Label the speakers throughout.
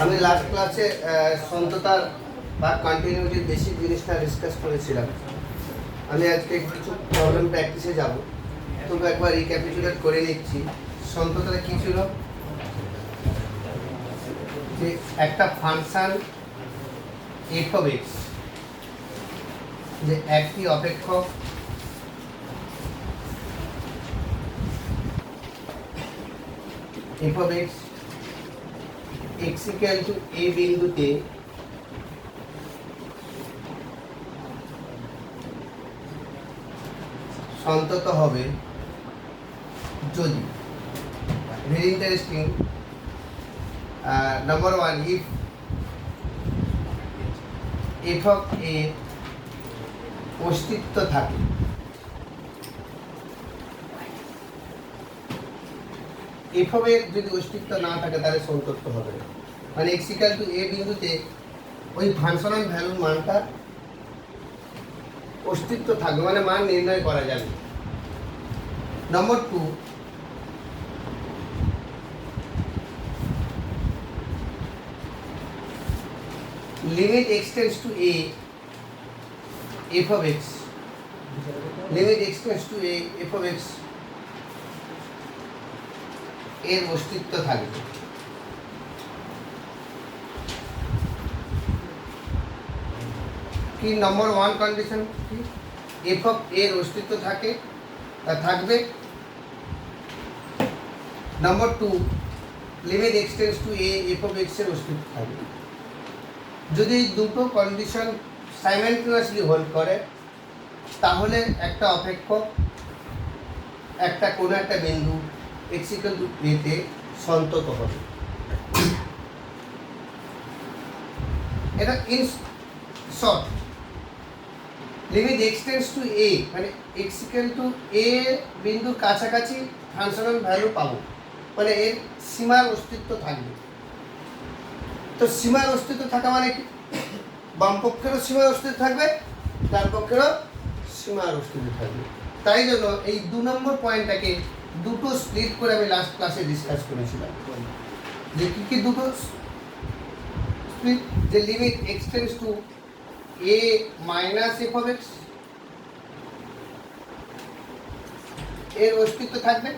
Speaker 1: আমি লাস্ট ক্লাসে সন্ততার বা কন্টিনিউটির বেসিক জিনিসটা ডিসকাস করেছিলাম। আমি আজকে কিছু প্রবলেম প্র্যাকটিসে যাব, তবু একবার রিক্যাপিচুলেট করে নিচ্ছি। সন্ততাটা কী ছিল? যে একটা ফাংশন এফ অফ এক্স, যে একটি অপেক্ষক f of x x equal to a বিন্দুতে সন্তত হবে যদি, very interesting, number one, if f of a অস্তিত্ব থাকে, এফ অফ এর যদি অস্তিত্ব না থাকে তাহলে সন্তত হবে না। মানে এক্স ইকুয়াল টু এ বিন্দুতে ওই ফাংশনাল ভ্যালুর মানটা অস্তিত্ব থাকবে, মানে মান নির্ণয় করা যাবে। Number two, limit x tends to a f of x, limit x tends to a f of x এর অস্তিত্ব থাকবে। কি নম্বর ওয়ান কন্ডিশন? কি এফ অফ এর অস্তিত্ব থাকে, তা থাকবে। Number two, limit x tends to a f of x এর অস্তিত্ব থাকবে। যদি এই দুটো কন্ডিশন সাইমেলটেনিয়াসলি হোল্ড করে, তাহলে একটা অপেক্ষক একটা কোনো একটা বিন্দু এক্স ইকুয়াল টু এ তে সন্তত হবে। এটা in short, limit x tends to a মানে এক্স ইকুয়াল টু এ বিন্দুর কাছাকাছি ফাংশনাল ভ্যালু পাবো, মানে এর সীমার অস্তিত্ব থাকবে। তো সীমার অস্তিত্ব থাকা মানে কি? বাম পক্ষেরও সীমার অস্তিত্ব থাকবে, ডান পক্ষেরও সীমার অস্তিত্ব থাকবে। তাই জন্য এই 2 নম্বর পয়েন্টটাকে দুটো স্প্লিট করে আমি লাস্ট ক্লাসে ডিসকাস করেছিলাম। যে কি কি দুটো স্প্লিট? যে limit x tends to A minus f of x এর অস্তিত্ব থাকবে,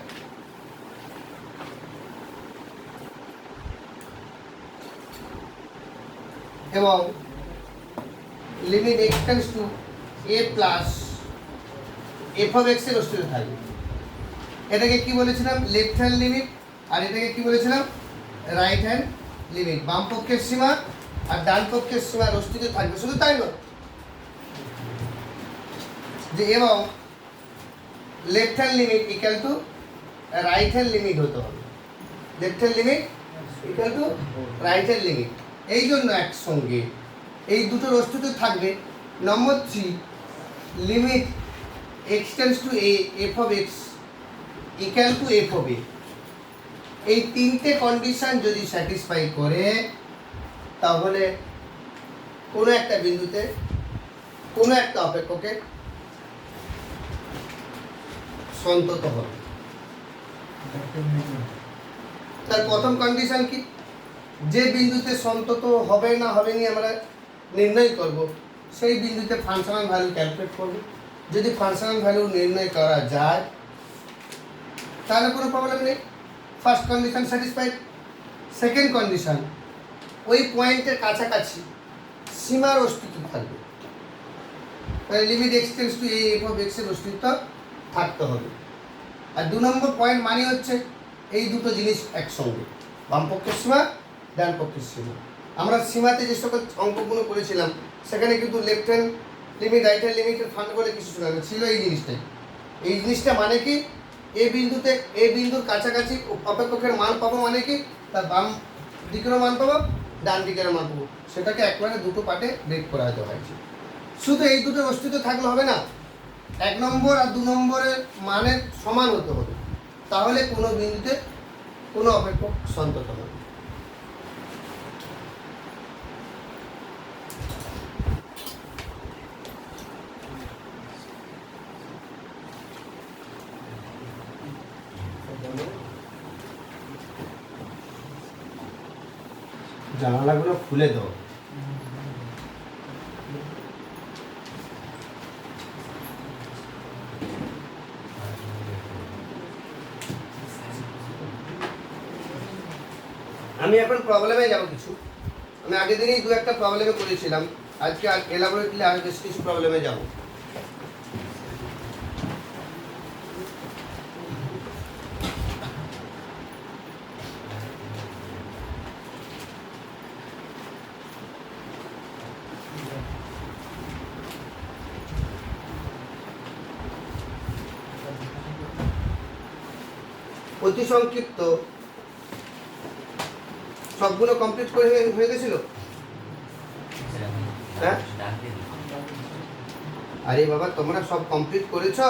Speaker 1: এবং limit x tends to A plus f of x এর অস্তিত্ব থাকবে। এটাকে কি বলেছিলাম? লেফট হ্যান্ড লিমিট, আর এটাকে কি বলেছিলাম? Right hand limit. বাম পক্ষের সীমা আর ডান পক্ষের সীমার অস্তিত্ব থাকবে। শুধু তাই নয়, যে এবং left hand limit equal to right hand limit হতে হবে। Left hand limit equal to right hand limit. এই জন্য একসঙ্গে এই দুটোর অস্তিত্ব থাকবে। Number 3, limit x tends to a f of x equal to f of a. এই তিনটে কন্ডিশন যদি স্যাটিসফাই করে, তাহলে কোনো একটা বিন্দুতে কোনো একটা অপেক্ষকের সন্তত হবে। তার প্রথম কন্ডিশন কি? যে বিন্দুতে সন্তত হবে না হবে নি আমরা নির্ণয় করব, সেই বিন্দুতে ফাংশনাল ভ্যালু ক্যালকুলেট করব। যদি ফাংশনাল ভ্যালু নির্ণয় করা যায় তাহলে কোনো প্রবলেম নেই, first condition satisfied. Second condition, ওই পয়েন্টের কাছাকাছি সীমার অস্তিত্ব থাকবে, তাহলে limit x tends to a f of x এর অস্তিত্ব থাকতে হবে। আর 2 নম্বর পয়েন্ট মানে হচ্ছে এই দুটো জিনিস একসঙ্গে, বাম পক্ষের সীমা ডান পক্ষের সীমা। আমরা সীমাতে যে সকল অঙ্কগুলো করেছিলাম সেখানে কিন্তু left hand limit right hand লিমিটের ফান্ড বলে কিছু ছিল না, ছিল এই জিনিসটাই। এই জিনিসটা মানে কি? এ বিন্দুতে এ বিন্দুর কাছাকাছি অপেক্ষকের মান পাবো, মানে কি তার বাম দিকেরও মান পাবো, ডান দিকেরও মান পাবো। সেটাকে একবারে দুটো পার্টে ব্রেক করা হতে হয়েছে। শুধু এই দুটোর অস্তিত্ব থাকলে হবে না, 1 নম্বর আর 2 নম্বরের মানের সমান হতে হবে, তাহলে কোনো বিন্দুতে কোনো অপেক্ষক সন্তত হবে। জানালাগুলো খুলে দাও। আমি এখন প্রবলেমে যাব কিছু। আমি আগের দিনই দু একটা প্রবলেমে করেছিলাম, আজকে এলাবোরেটলি আরো বেশ কিছু প্রবলেমে যাব। অতি সংক্ষিপ্ত সবগুলো কমপ্লিট করে হয়ে গেছিল? হ্যাঁ, আরে বাবা তোমরা সব কমপ্লিট করেছো?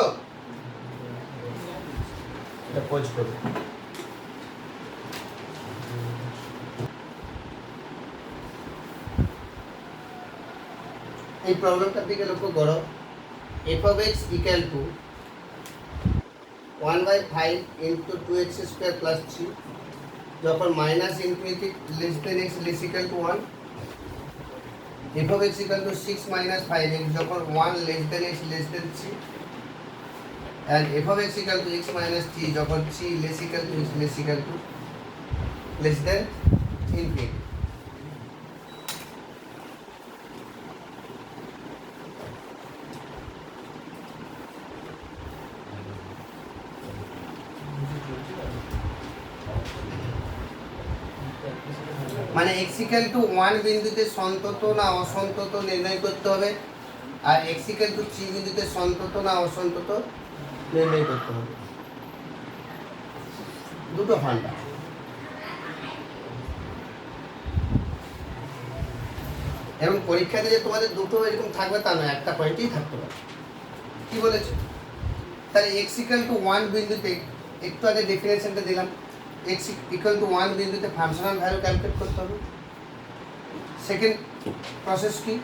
Speaker 1: এটা পজ করো। এই প্রবলেমটার দিকে লক্ষ্য করো। f of x equal to 1/5 into 2x square plus 3 যখন minus infinity less than x less equal to 1, f of x equal to 6 minus 5x যখন 1 less than x less than 3, and f of x equal to x minus 3 যখন 3 less equal to x less equal to less than infinity. মানে x equal to 1 বিন্দুতে সন্তত না অসন্তত নির্ণয় করতে হবে, আর x equal to 3 বিন্দুতে সন্তত না অসন্তত নির্ণয় করতে হবে। দুটো ফান্ডা। এবং পরীক্ষাতে যে তোমাদের দুটো এরকম থাকবে তা নয়, একটা পয়েন্টেই থাকতে পারে। কি বলেছে? তাহলে x equal to 1 বিন্দুতে একটু আগে ডেফিনেশনটা দিলাম, x equal to 1 বিন্দুতে ফাংশনাল ভ্যালু ক্যালকুলেট করতে হবে। সেকেন্ড প্রসেস কি?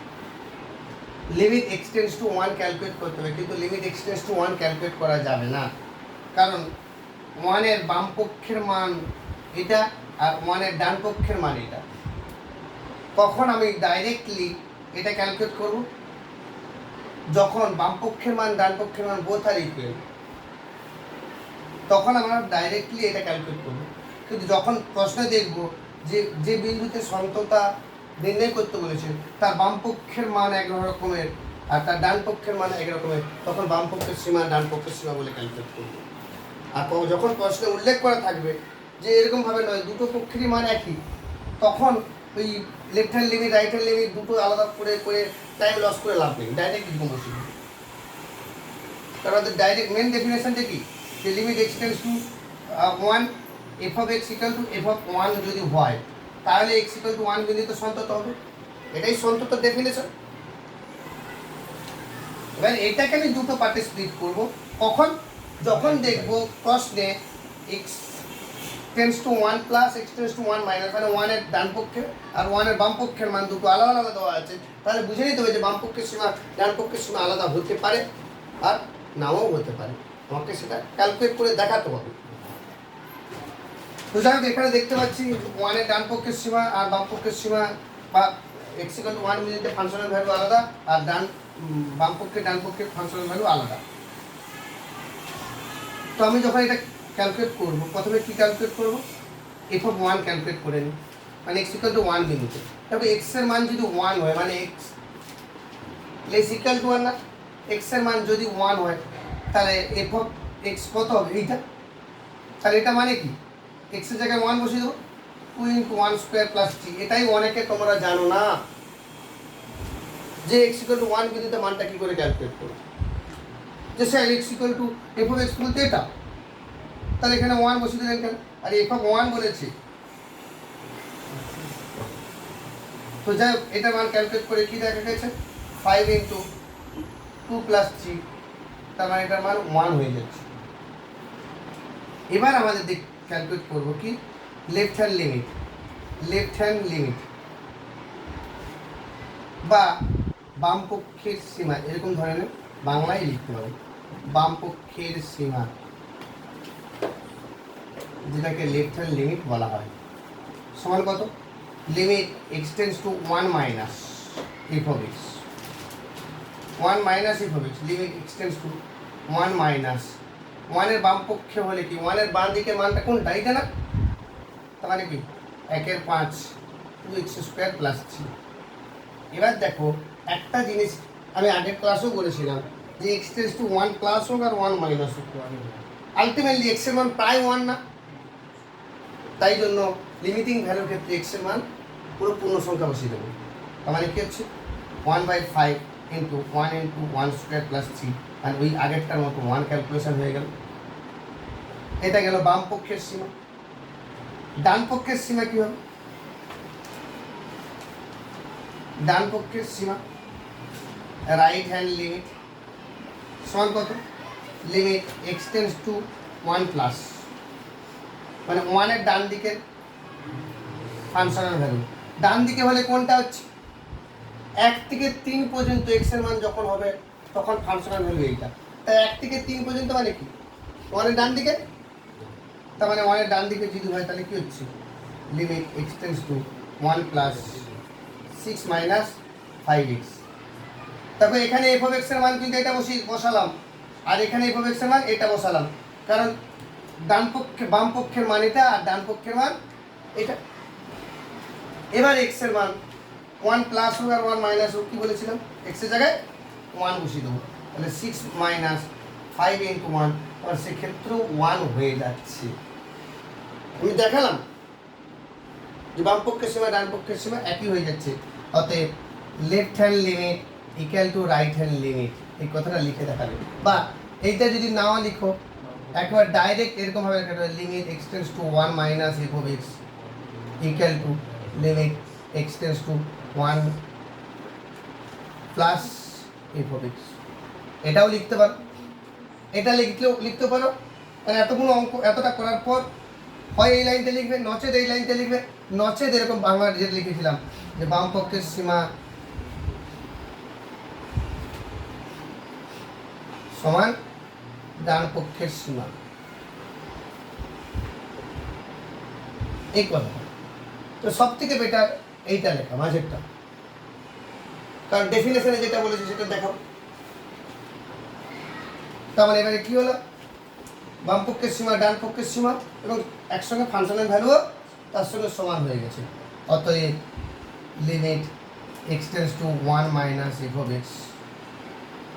Speaker 1: লিমিট এক্সটেন্ডস টু 1 ক্যালকুলেট করতে হবে, কিন্তু লিমিট এক্সটেন্ডস টু 1 ক্যালকুলেট করা যাবে না, কারণ 1 এর বাম পক্ষের মান এটা আর 1 এর ডান পক্ষের মান এটা। কখন আমি ডাইরেক্টলি এটা ক্যালকুলেট করব? যখন বাম পক্ষের মান ডান পক্ষের মান বোথ আর ইকুয়াল, তখন আমরা ডাইরেক্টলি এটা ক্যালকুলেট করব। কিন্তু যখন প্রশ্নে দেখব যে যে বিন্দুতে সন্ততা নির্ণয় করতে বলেছে তার বাম পক্ষের মান এক রকমের আর তার ডান পক্ষের মান এক রকমের, তখন বাম পক্ষের সীমা ডান পক্ষের সীমা বলে ক্যালকুলেট করব। আর যখন প্রশ্নে উল্লেখ করা থাকবে যে এরকমভাবে নয় দুটো পক্ষেরই মান একই, তখন ওই left hand limit right hand limit দুটো আলাদা করে করে টাইম লস করে লাভ নেই, ডাইরেক্ট এরকম বসে। তার ডাইরেক্ট মেন ডেফিনেশনটা কি? যে limit x tends to 1 f of x equal to f of 1 যদি হয় তাহলে x equal to 1 বিন্দুতে সন্তত হবে। এটাই সন্তত ডেফিনেশন। এবার এটাকে আমি দুটো পার্টে স্প্লিট করব। কখন? যখন দেখব প্রশ্নে x tends to 1 plus x tends to 1 minus, মানে 1 এর ডান পক্ষে আর 1 এর বাম পক্ষের মান দুটো আলাদা আলাদা দেওয়া আছে, তাহলে বুঝে নিতে হবে যে বাম পক্ষের সীমা ডান পক্ষের সীমা আলাদা হতে পারে আর নাও হতে পারে। আমাকে সেটা ক্যালকুলেট করে দেখাতে হবে। তো যাই হোক, এখানে দেখতে পাচ্ছি 1 এর ডান পক্ষের সীমা আর বাম পক্ষের সীমা বা x equal to 1 বিন্দুতে ফাংশনাল ভ্যালু আলাদা আর বাম পক্ষের ডান পক্ষের ফাংশনাল ভ্যালু আলাদা। তো আমি যখন এটা ক্যালকুলেট করব, প্রথমে কি ক্যালকুলেট করব? f of 1 ক্যালকুলেট করে নিই, মানে x equal to 1 বিন্দুতে। তবে x এর মান যদি 1 হয়, মানে x লেস ইকুয়াল টু 1 না, x এর মান যদি 1 হয় তাহলে f of x কত হবে? এইটা। তাহলে এটা মানে কি? x এর জায়গায় 1 বসিয়ে দেবো, 2 into 1 স্কোয়ার প্লাস 3। এটাই অনেকে তোমরা জানো না যে x equal to 1 বিন্দুতে মানটা কি করে ক্যালকুলেট করব। যে sir x equal to f of x বলতে এটা, তাহলে এখানে 1 বসিয়ে দিলেন কেন? আর f of 1 বলেছি। তো যাই হোক, এটার মান ক্যালকুলেট করে কি দেখা গেছে? 5 into 2 plus 3, তার মানে এটার মান 1 হয়ে যাচ্ছে। এবার আমাদের ক্যালকুলেট করব কি? লেফট হ্যান্ড লিমিট বা বাম পক্ষের সীমা, এরকম ধরনের বাংলায় লিখতে হবে। বাম পক্ষের সীমা, যেটাকে লেফট হ্যান্ড লিমিট বলা হয়, সমান কত? Limit x tends to 1 minus f of x, 1 minus f of x, limit x tends to 1 minus 1 এর বাম পক্ষে হলে কি 1 এর বাম দিকের মানটা কোনটা, এইটা না? তার মানে কি 1 এর 5 2x স্কোয়ার প্লাস 3। এবার দেখো একটা জিনিস আমি আগের ক্লাসেও বলেছিলাম যে এক্সটেন্স টু 1 প্লাস হোক আর 1 মাইনাস হোক, আলটিমেটলি এক্স এর মান প্রায় 1 না, তাই জন্য লিমিটিং ভ্যালুর ক্ষেত্রে এক্স এর মান পুরো পূর্ণ সংখ্যা বসিয়ে দেবো। তার মানে কি হচ্ছে 1/5 ইন্টু 1 ইন্টু 1 স্কোয়ার প্লাস 3, আর ওই আগেরটার মতো 1 ক্যালকুলেশন হয়ে গেল। এটা গেল বাম পক্ষের সীমা। ডান পক্ষের সীমা কি হবে? ডান পক্ষের সীমা রাইট হ্যান্ড লিমিট সমান কত? লিমিট এক্সটেন্স টু 1 প্লাস, মানে 1 এর ডান দিকের ফাংশনাল ভ্যালু। ডান দিকে হলে কোনটা হচ্ছে 1 থেকে 3 পর্যন্ত এক্স এর মান যখন হবে তখন ফাংশনাল ভ্যালু এইটা। তাই 1 থেকে 3 পর্যন্ত মানে কি 1 এর ডান দিকে, তার মানে 1 এর ডান দিকে যদি হয় তাহলে কি হচ্ছে limit x tends to 1 plus 6 minus 5x। তারপর এখানে এফ অফ এক্স এর মান কিন্তু এটা বসালাম, আর এখানে এফ অফ এক্স এর মান এটা বসালাম, কারণ ডান পক্ষে বাম পক্ষের মান এটা আর ডান পক্ষের মান এটা। এবার এক্স এর মান 1 প্লাস হোক আর 1 মাইনাস হোক, কি বলেছিলাম এক্স এর জায়গায় 1 বসিয়ে দেবো, তাহলে 6 মাইনাস 5 ইন্টু 1, আর সেক্ষেত্রেও 1 হয়ে যাচ্ছে। আমি দেখালাম যে বাম পক্ষের সীমা ডান পক্ষের সীমা একই হয়ে যাচ্ছে, অতএব left hand limit equal to right hand limit, এই কথাটা লিখে দেখাবে। বা এইটা যদি নাও লিখো একবার ডাইরেক্ট এরকম ভাবে লেখা, limit x tends to 1 minus f of x equal to limit x tends to 1 plus f of x. এটাও লিখতে পারো, এটা লিখতে পারো। মানে এতগুলো অঙ্ক এতটা করার পর হয় এই লাইনটা লিখবে, নচেত এই লাইনটা লিখবে, নচেত এরকম বাংলা যেটা লিখেছিলাম যে বাম পক্ষের সীমা সমান ডান পক্ষের সীমা, এই কথা। তো সব থেকে বেটার এইটা লেখা মাঝেরটা, কারণ ডেফিনেশনে যেটা বলেছে সেটা দেখাও। তার মানে এবারে কি হলো, বাম পক্ষের সীমা ডান পক্ষের সীমা এবং একসঙ্গে ফাংশনের ভ্যালুও তার সঙ্গে সমান হয়ে গেছে। অতএব limit x tends to 1 minus f of x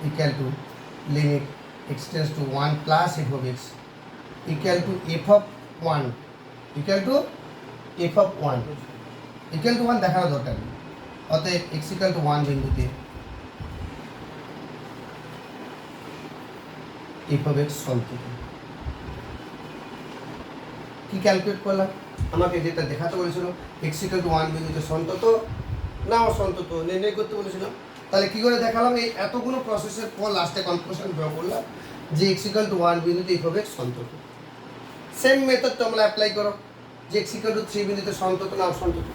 Speaker 1: equal to limit x tends to 1 plus f of x equal to f of 1 equal to f of 1 equal to 1 দেখানোর দরকার নেই। অতএব এক্স ইকুয়াল টু 1 বিন্দুতে এফ অফ এক্স সন্তুষ্ট। কি calculate করলাম, আমাকে যেটা দেখাতে বলেছিল এক্স ইকুয়াল টু 1 বিন্দুতে সন্তত না অসন্তত নির্ণয় করতে বলেছিল। তাহলে কি করে দেখালাম, এই এতগুলো প্রসেসের পর লাস্টে কনক্লুশন ড্র করলাম যে এক্স ইকুয়াল টু 1 বিন্দুতে এফ অফ এক্স সন্তত। সেম মেথড তোমরা অ্যাপ্লাই করো যে এক্স ইকুয়াল টু 3 বিন্দুতে সন্তত না অসন্তত,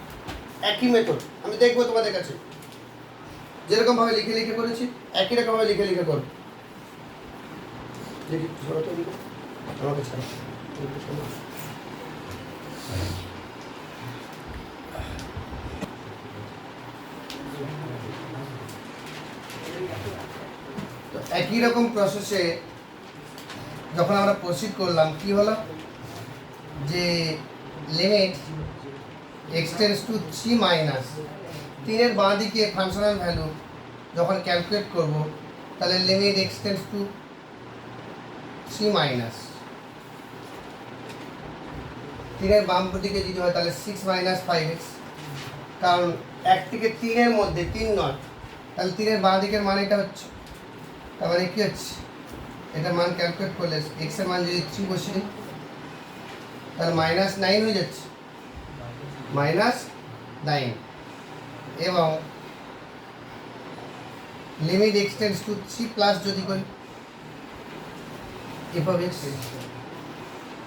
Speaker 1: একই মেথড আমি দেখবো তোমাদের কাছে যেরকমভাবে লিখে করেছি একই রকমভাবে লিখে করো। দেখি আমাকে ছাড়া তো একই রকম প্রসেসে যখন আমরা প্রসিড করলাম কি হলো যে লিমিট এক্সটেন্স টু 3 মাইনাস 3 এর বাঁ দিকে ফাংশনাল ভ্যালু যখন ক্যালকুলেট করব তাহলে লিমিট এক্সটেন্স টু 3 মাইনাস 3 এর বাম দিকে যদি হয় তাহলে 6 মাইনাস 5x, কারণ 1 থেকে 3 এর মধ্যে 3 নয়, তাহলে 3 এর বাঁ দিকের মান এটা হচ্ছে। তার মানে কি হচ্ছে, এটা মান ক্যালকুলেট করলে x এর মান যদি 3 বসিয়ে তাহলে -9 হয়ে যাচ্ছে, -9 এবং লিমিট এক্সটেন্স টু 3 প্লাস যদি করি এফ অফ এক্স,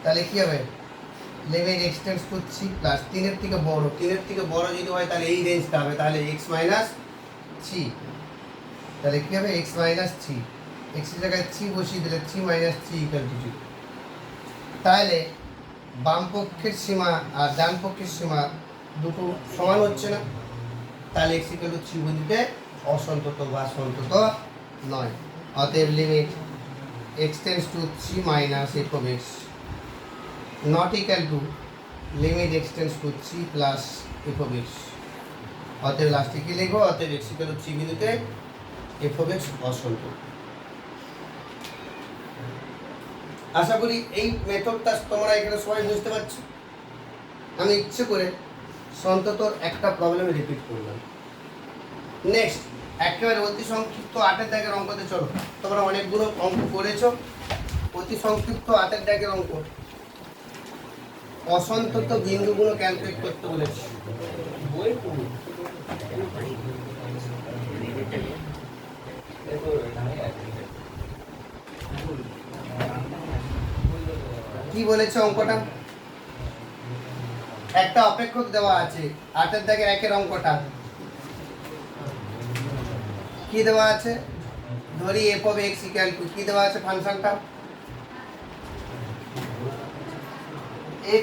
Speaker 1: তাহলে কি হবে লিমিট এক্সটেন্স টু 3 প্লাস 3 এর থেকে বড় যদি হয় তাহলে এই রেঞ্জটা হবে, তাহলে x মাইনাস 3, তাহলে কি হবে x মাইনাস 3, x এর জায়গায় 3 বসিয়ে দিলে 3 মাইনাস 3 ইকুয়াল টু 0। তাহলে বাম পক্ষের সীমা আর ডান পক্ষের সীমা দুটো সমান হচ্ছে না, তাহলে x ইকুয়াল টু 3 বিন্দুতে অসন্তত বা সন্তত নয়। অতএব limit x tends to 3 minus f of x not equal to limit x tends to 3 plus f of x। অতএব লাস্টে কি লিখবো? অতএব x ইকুয়াল টু 3 বিন্দুতে f of x অসন্তত। আশা করি এই মেথডটা তোমরা এখানে সবাই বুঝতে পারছো। আমি ইচ্ছে করে সন্ততর একটা প্রবলেম রিপিট করলাম। নেক্সট একেবারে অতি সংক্ষিপ্ত 8 দাগের অঙ্কতে চলো। তোমরা অনেকগুলো অঙ্ক করেছো, অতি সংক্ষিপ্ত 8 দাগের অঙ্ক। অসন্তত বিন্দুগুলো ক্যালকুলেট করতে বলেছি। কি বলেছে অঙ্কটা? একটা অপেক্ষক দেওয়া আছে 8 দাগের 1 অঙ্কটা। কি দেওয়া আছে? ধরি f of x equal to কি দেওয়া আছে? ফাংশনটা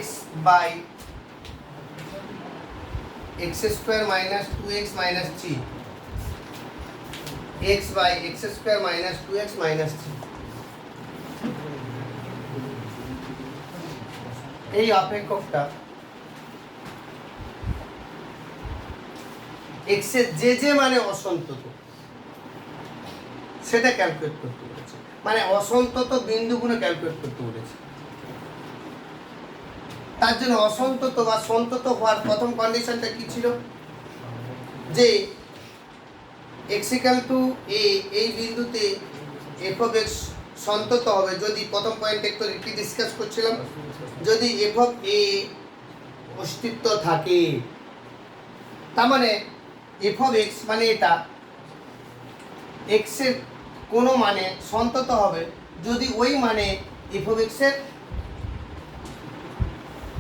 Speaker 1: x by x square minus 2x minus 3, x by x square minus 2x minus 3। এই অপেক্ষকটা x এর যে মানে অসন্তত সেটা ক্যালকুলেট করতে বলেছে, মানে অসন্তত বিন্দুগুলো ক্যালকুলেট করতে বলেছে। তার জন্য অসন্তত বা সন্তত হওয়ার প্রথম কন্ডিশনটা কি ছিল? যে x ইকুয়াল টু a, এই বিন্দুতে f of x সন্তত হবে যদি, প্রথম পয়েন্ট একটু কি ডিসকাস করছিলাম, যদি f of a অস্তিত্ব থাকে। তার মানে f of x মানে এটা x এর কোনো মানে সন্তত হবে যদি ওই মানে f of x এর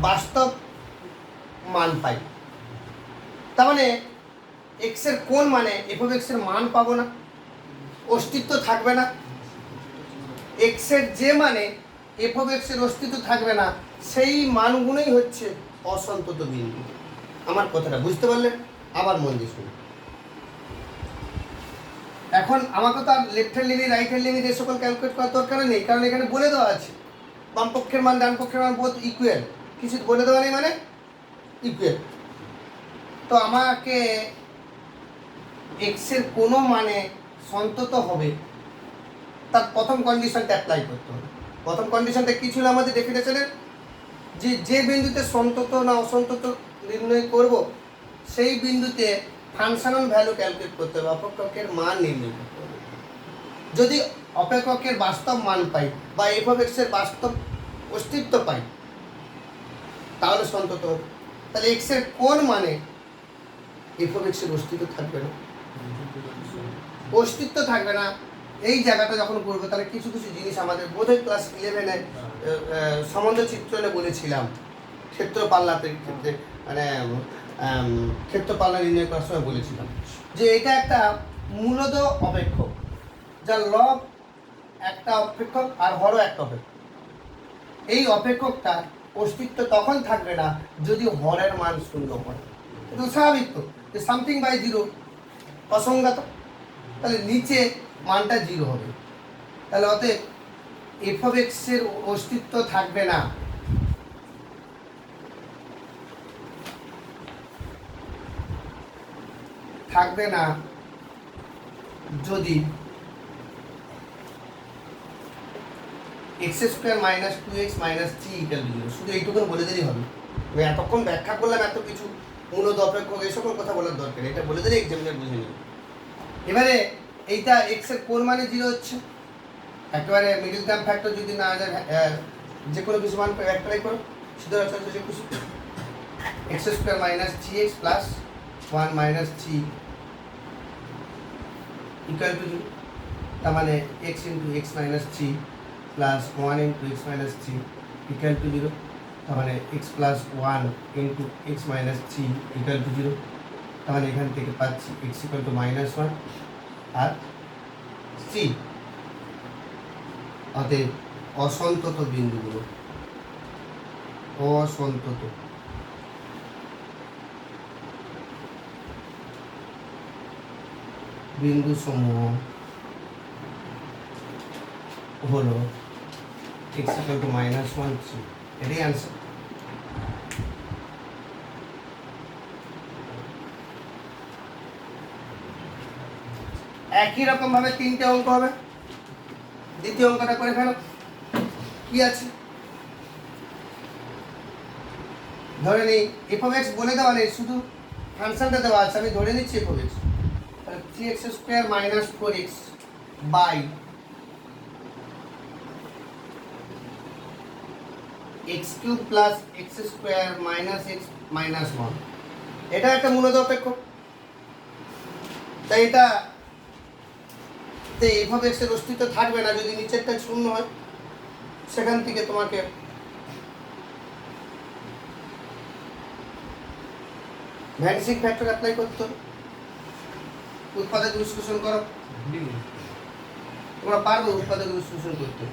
Speaker 1: বাস্তব মান পাই। তার মানে x এর কোন মানে f of x এর মান পাবো না, অস্তিত্ব থাকবে না। x এর যে মানে f of x এর অস্তিত্ব থাকবে না, সেই মানগুলোই হচ্ছে অসন্তত বিন্দু। আমার কথাটা বুঝতে পারলে? আবার মন দিয়ে শুনুন। এখন আমাকে তো আর left hand limit right hand limit এই সকল ক্যালকুলেট করার দরকার নেই, কারণ এখানে বলে দেওয়া আছে বাম পক্ষের মান ডান পক্ষের মান বোথ ইকুয়াল। কিছু বলে দেওয়া নেই মানে ইকুয়াল। তো আমাকে এক্স এর কোনো মানে সন্তত হবে তার প্রথম কন্ডিশনটা অ্যাপ্লাই করতে হবে। প্রথম কন্ডিশনটা কি ছিল আমাদের ডেফিনেশনের? যে বিন্দুতে সন্তত না অসন্তত নির্ণয় করব সেই বিন্দুতে ফাংশনাল ভ্যালু ক্যালকুলেট করতে হবে, অপেক্ষকের মান নির্ণয় করতে হবে। যদি অপেক্ষকের বাস্তব মান পাই বা f of x এর বাস্তব অস্তিত্ব পাই তাহলে সন্তত হবে। তাহলে x এর কোন মানে f of x এর অস্তিত্ব থাকবে না, অস্তিত্ব থাকবে না। এই জায়গাটা যখন করবো তাহলে কিছু কিছু জিনিস আমাদের বোধহয় ক্লাস 11-এ সম্বন্ধ চিত্রণে বলেছিলাম, ক্ষেত্র পাল্লাতের ক্ষেত্রে মানে ক্ষেত্র পাল্লা নির্ণয় করার সময় বলেছিলাম যে এটা একটা মূলত অপেক্ষক, যার লব একটা অপেক্ষক আর হরও একটা অপেক্ষক। এই অপেক্ষকটার অস্তিত্ব তখন থাকবে না যদি হরের মান 0 হয়। এটা স্বাভাবিক তো, যে সামথিং বাই 0 অসংজ্ঞাত, তাহলে নিচে মানটা 0 হবে। তাহলে অতএব f of x এর অস্তিত্ব থাকবে না যদি x square minus 2x minus 3 equal to 0। শুধু এইটুকু বলে দিলেই হবে। আমি এতক্ষণ ব্যাখ্যা করলাম এত কিছু, মূলত অপেক্ষক এই সকল কথা বলার দরকার, এটা বলে দিলে এক্সামিনার বুঝে নেবে। এবারে এইটা x এর কোন মানে 0 হচ্ছে, একেবারে মিডল টার্ম ফ্যাক্টর যদি না যায় যে কোনো কিছু মান অ্যাপ্লাই করো, শুধু আছে যে কিছু x square minus 3x plus 1 minus 3 equal to 0। তার মানে x into x minus 3 plus 1 into x minus 3 equal to 0। তার মানে x plus 1 into x minus 3 equal to 0। তার মানে এখান থেকে পাচ্ছি x ইকুয়াল টু মাইনাস 1 আর 3। অতএব অসন্তত বিন্দুগুলো, অসন্তত বিন্দু সমূহ হলো x equal to -1 3, এটাই आंसर। একই রকম ভাবে তিনটে অঙ্ক হবে। দ্বিতীয় অঙ্কটা করে ফেলো। কি আছে ধরে নেই f of x বলে দেওয়া নেই, শুধু ফাংশনটা দেওয়া আছে, আমি ধরে নিচ্ছি f of x, তাহলে 3x square minus 4x by x cube plus x square minus x minus 1, এটা একটা মূলত অপেক্ষক। তাই এটা f of x এর অস্তিত্ব থাকবে না যদি নিচেরটা শূন্য হয়। সেখান থেকে তোমাকে ভ্যানিসিং ফ্যাক্টর অ্যাপ্লাই করতে হবে। উৎপাদক বিশ্লেষণ করো, তোমরা পারবে উৎপাদক বিশ্লেষণ করতে।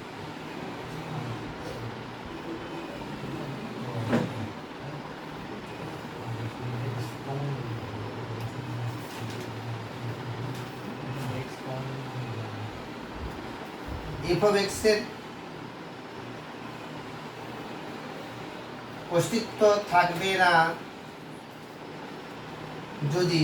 Speaker 1: f of x এর অস্তিত্ব থাকবে না যদি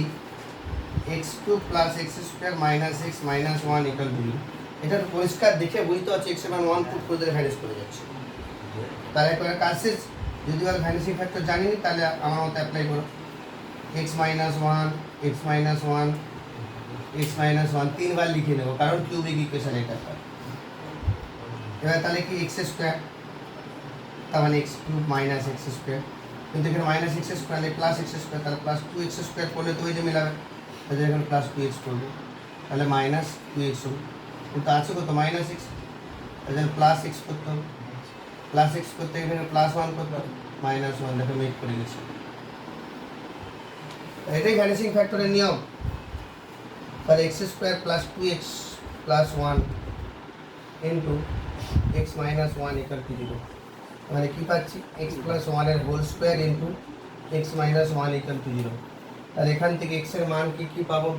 Speaker 1: x cube plus x square minus x minus 1 equal to 0। এটা পরিষ্কার দেখে বুঝতে হচ্ছে x এর 1 পুট করে ভ্যানিশ করে যাচ্ছে। তাহলে একবার কাজ শেষ। যদি আর ভ্যানিশিং ফ্যাক্টর জানিনি তাহলে আমার মতো অ্যাপ্লাই করো, x minus 1 x minus 1 x minus 1 তিনবার লিখে নেব, কারণ কিউবিক ইকুয়েশন এটা। এবার তাহলে কি x স্কয়ার, তার মানে x cube minus x square, কিন্তু এখানে মাইনাস x স্কয়ার মানে প্লাস x স্কয়ার, তাহলে প্লাস 2x স্কয়ার করলে তো ওই যে মিলাবে, তাহলে এখানে প্লাস 2x করব, তাহলে মাইনাস 2x হবে, কিন্তু আছে কত মাইনাস x, তাহলে প্লাস x করতে হবে, প্লাস x করতে এখানে প্লাস 1 করতে হবে, মাইনাস 1 দেখো মেক করে গেছে। এটাই ভ্যানিশিং ফ্যাক্টরের নিয়ম। তাহলে x square plus 2x plus 1 into x minus 1 equal to 0, মানে কি পাচ্ছি x প্লাস 1 এর whole square into x minus 1 equal to 0। তাহলে এখান থেকে x এর মান কি পাবো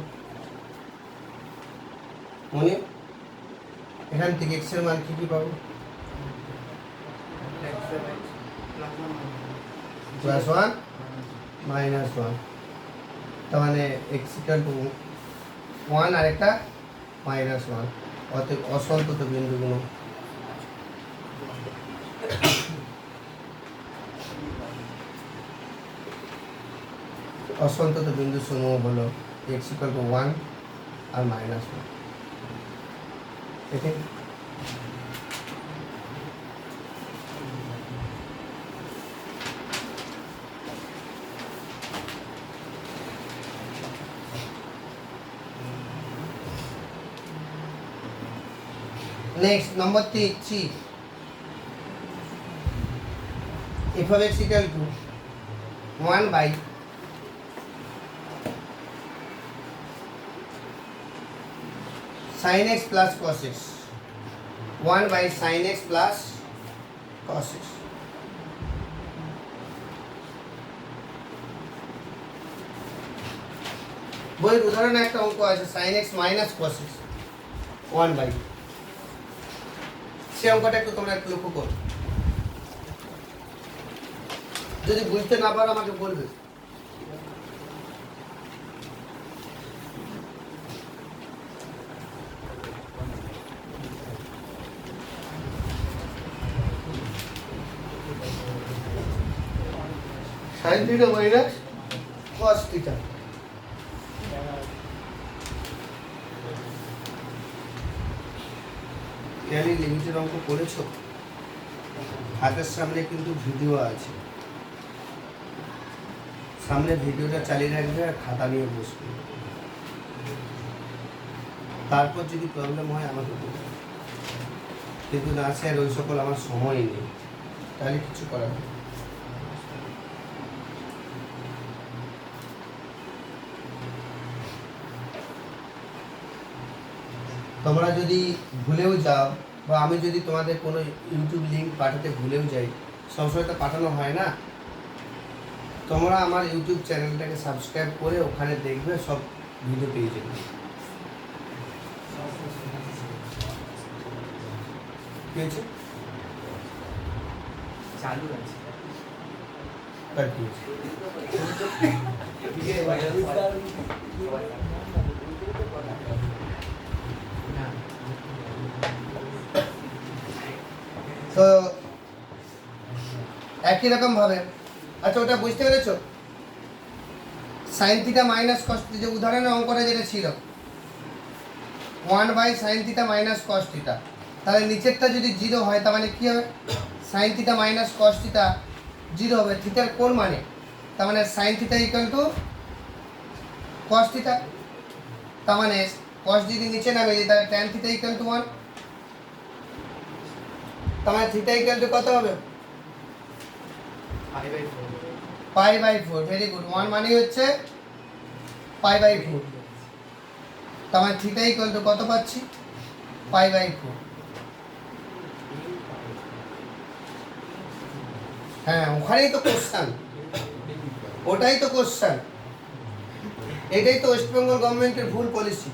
Speaker 1: মনে, এখান থেকে x এর মান কি পাবো, প্লাস 1 মাইনাস 1, তার মানে x ইকুয়াল টু 1 আর একটা মাইনাস 1, অতএব অসন্তত বিন্দুগুলো অসন্তত বিন্দু সমূহ হলো x ইকুয়াল টু 1 আর মাইনাস 1। দেখেন next number 3, f of x equal to 1 by sin x plus cos x, 1 by sin x plus cos x। বইয়ের উদাহরণে একটা অঙ্ক আছে sin x minus cos x 1 by, সে অঙ্কটা একটু তোমরা একটু লক্ষ্য করো, যদি বুঝতে না পারো আমাকে বলবে। sin theta minus cos theta, ইয়ানি লিমিটের অঙ্ক করেছো? হাতের সামনে কিন্তু ভিডিও আছে, সামনে ভিডিওটা চালিয়ে রাখবে আর খাতা নিয়ে বসবে, তারপর যদি প্রবলেম হয় আমাকে বলবে, কিন্তু না স্যার ওই সকল আমার সময় নেই, তাহলে কিছু করার নেই। তোমরা যদি ভুলেও যাও বা আমি যদি তোমাদের কোনো ইউটিউব লিঙ্ক পাঠাতে ভুলেও যাই, সবসময় তো পাঠানো হয় না, তোমরা আমার ইউটিউব চ্যানেলটাকে সাবস্ক্রাইব করে ওখানে দেখবে, সব ভিডিও পেয়ে যাবে। কি হয়েছে?
Speaker 2: চালু আছে
Speaker 1: তার কি হয়েছে? তো একই রকম ভাবে, আচ্ছা ওটা বুঝতে পেরেছো? সাইন থিটা মাইনাস কস, যে উদাহরণের অঙ্কটা যেটা ছিল 1/sin theta minus cos theta, তাহলে নিচেরটা যদি 0 হয় তার মানে কি হবে? Sine theta minus cos theta 0 হবে, থিটার কোন মানে? তার মানে sine theta equal to cos theta, তার মানে কস যদি নিচে নামে যায় তাহলে ট্যান থিটা ইকুয়াল টু 1, তার মানে থিটা ইকুয়াল টু কত হবে? π/4। Very good. 1 মানে হচ্ছে π/4, তার মানে থিটা ইকুয়াল টু কত পাচ্ছি? π/4। হ্যাঁ ওখানেই তো কোশ্চেন, ওটাই তো কোশ্চেন, এটাই তো ওয়েস্ট বেঙ্গল গভর্নমেন্টের ভুল পলিসি।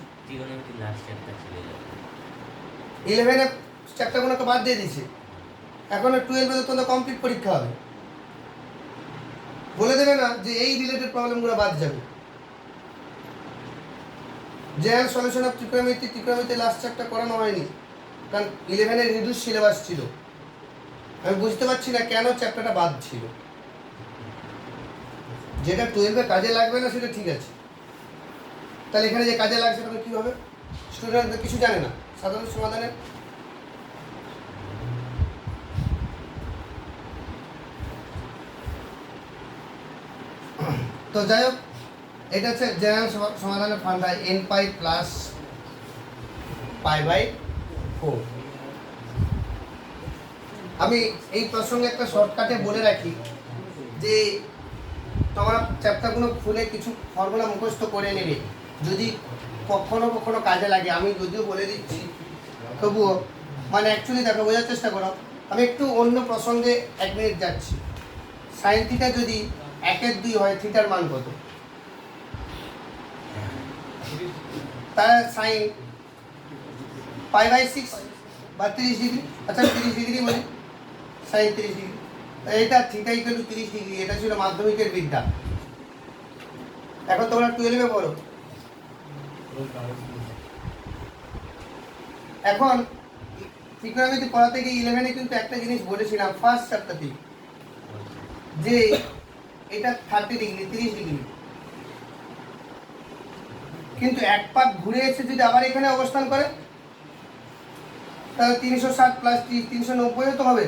Speaker 1: 11 চ্যাপ্টারগুলো তো বাদ দিয়ে দিয়েছে, এখন 12 তো কমপ্লিট পরীক্ষা হবে, বলে দেবে না যে এই রিলেটেড প্রবলেমগুলো বাদ যাবে। জেনারেল সলিউশন অফ ত্রিকোণমিতি লাস্ট চ্যাপ্টার করানো হয়নি, কারণ 11 রিডিউস সিলেবাস ছিল। আমি বুঝতে পারছি না কেন চ্যাপ্টারটা বাদ ছিল। যেটা 12 কাজে লাগবে না সেটা ঠিক আছে, তাহলে এখানে যে কাজে লাগছে তখন কী হবে? স্টুডেন্ট তো কিছু জানে না সাধারণ সমাধানের। তো যাই হোক, এটা হচ্ছে জেনারেল সমাধানের ফান্ডা n π প্লাস π/4। আমি এই প্রসঙ্গে একটা শর্টকাটে বলে রাখি যে তোমরা চ্যাপ্টারগুলো খুলে কিছু ফর্মুলা মুখস্থ করে নেবে, যদি কখনো কখনো কাজে লাগে। আমি যদিও বলে দিচ্ছি তবুও মানে অ্যাকচুয়ালি দেখো, বোঝার চেষ্টা করো। আমি একটু অন্য প্রসঙ্গে 1 মিনিট যাচ্ছি। সাইন থিটা যদি 1/2 হয়, থিটার মান কত? তাহলে সাইন π/6 বা 30 ডিগ্রি। আচ্ছা 30 ডিগ্রি বলি, সাইন 30 ডিগ্রি, এটা থিটা ইকুয়াল টু 30 ডিগ্রি। এটা ছিল মাধ্যমিকের বিদ্যা। এখন তোমরা 12-এ পড়ো। এখন ত্রিকোণমিতি পড়াতে গিয়ে 11-এ কিন্তু একটা জিনিস বলেছিলাম ফার্স্ট চ্যাপ্টারতে, যে এটা 30 ডিগ্রি 30 ডিগ্রি, কিন্তু এক পাক ঘুরে এসে যদি আবার এখানে অবস্থান করে তাহলে 360 প্লাস 30 390 তো হবে।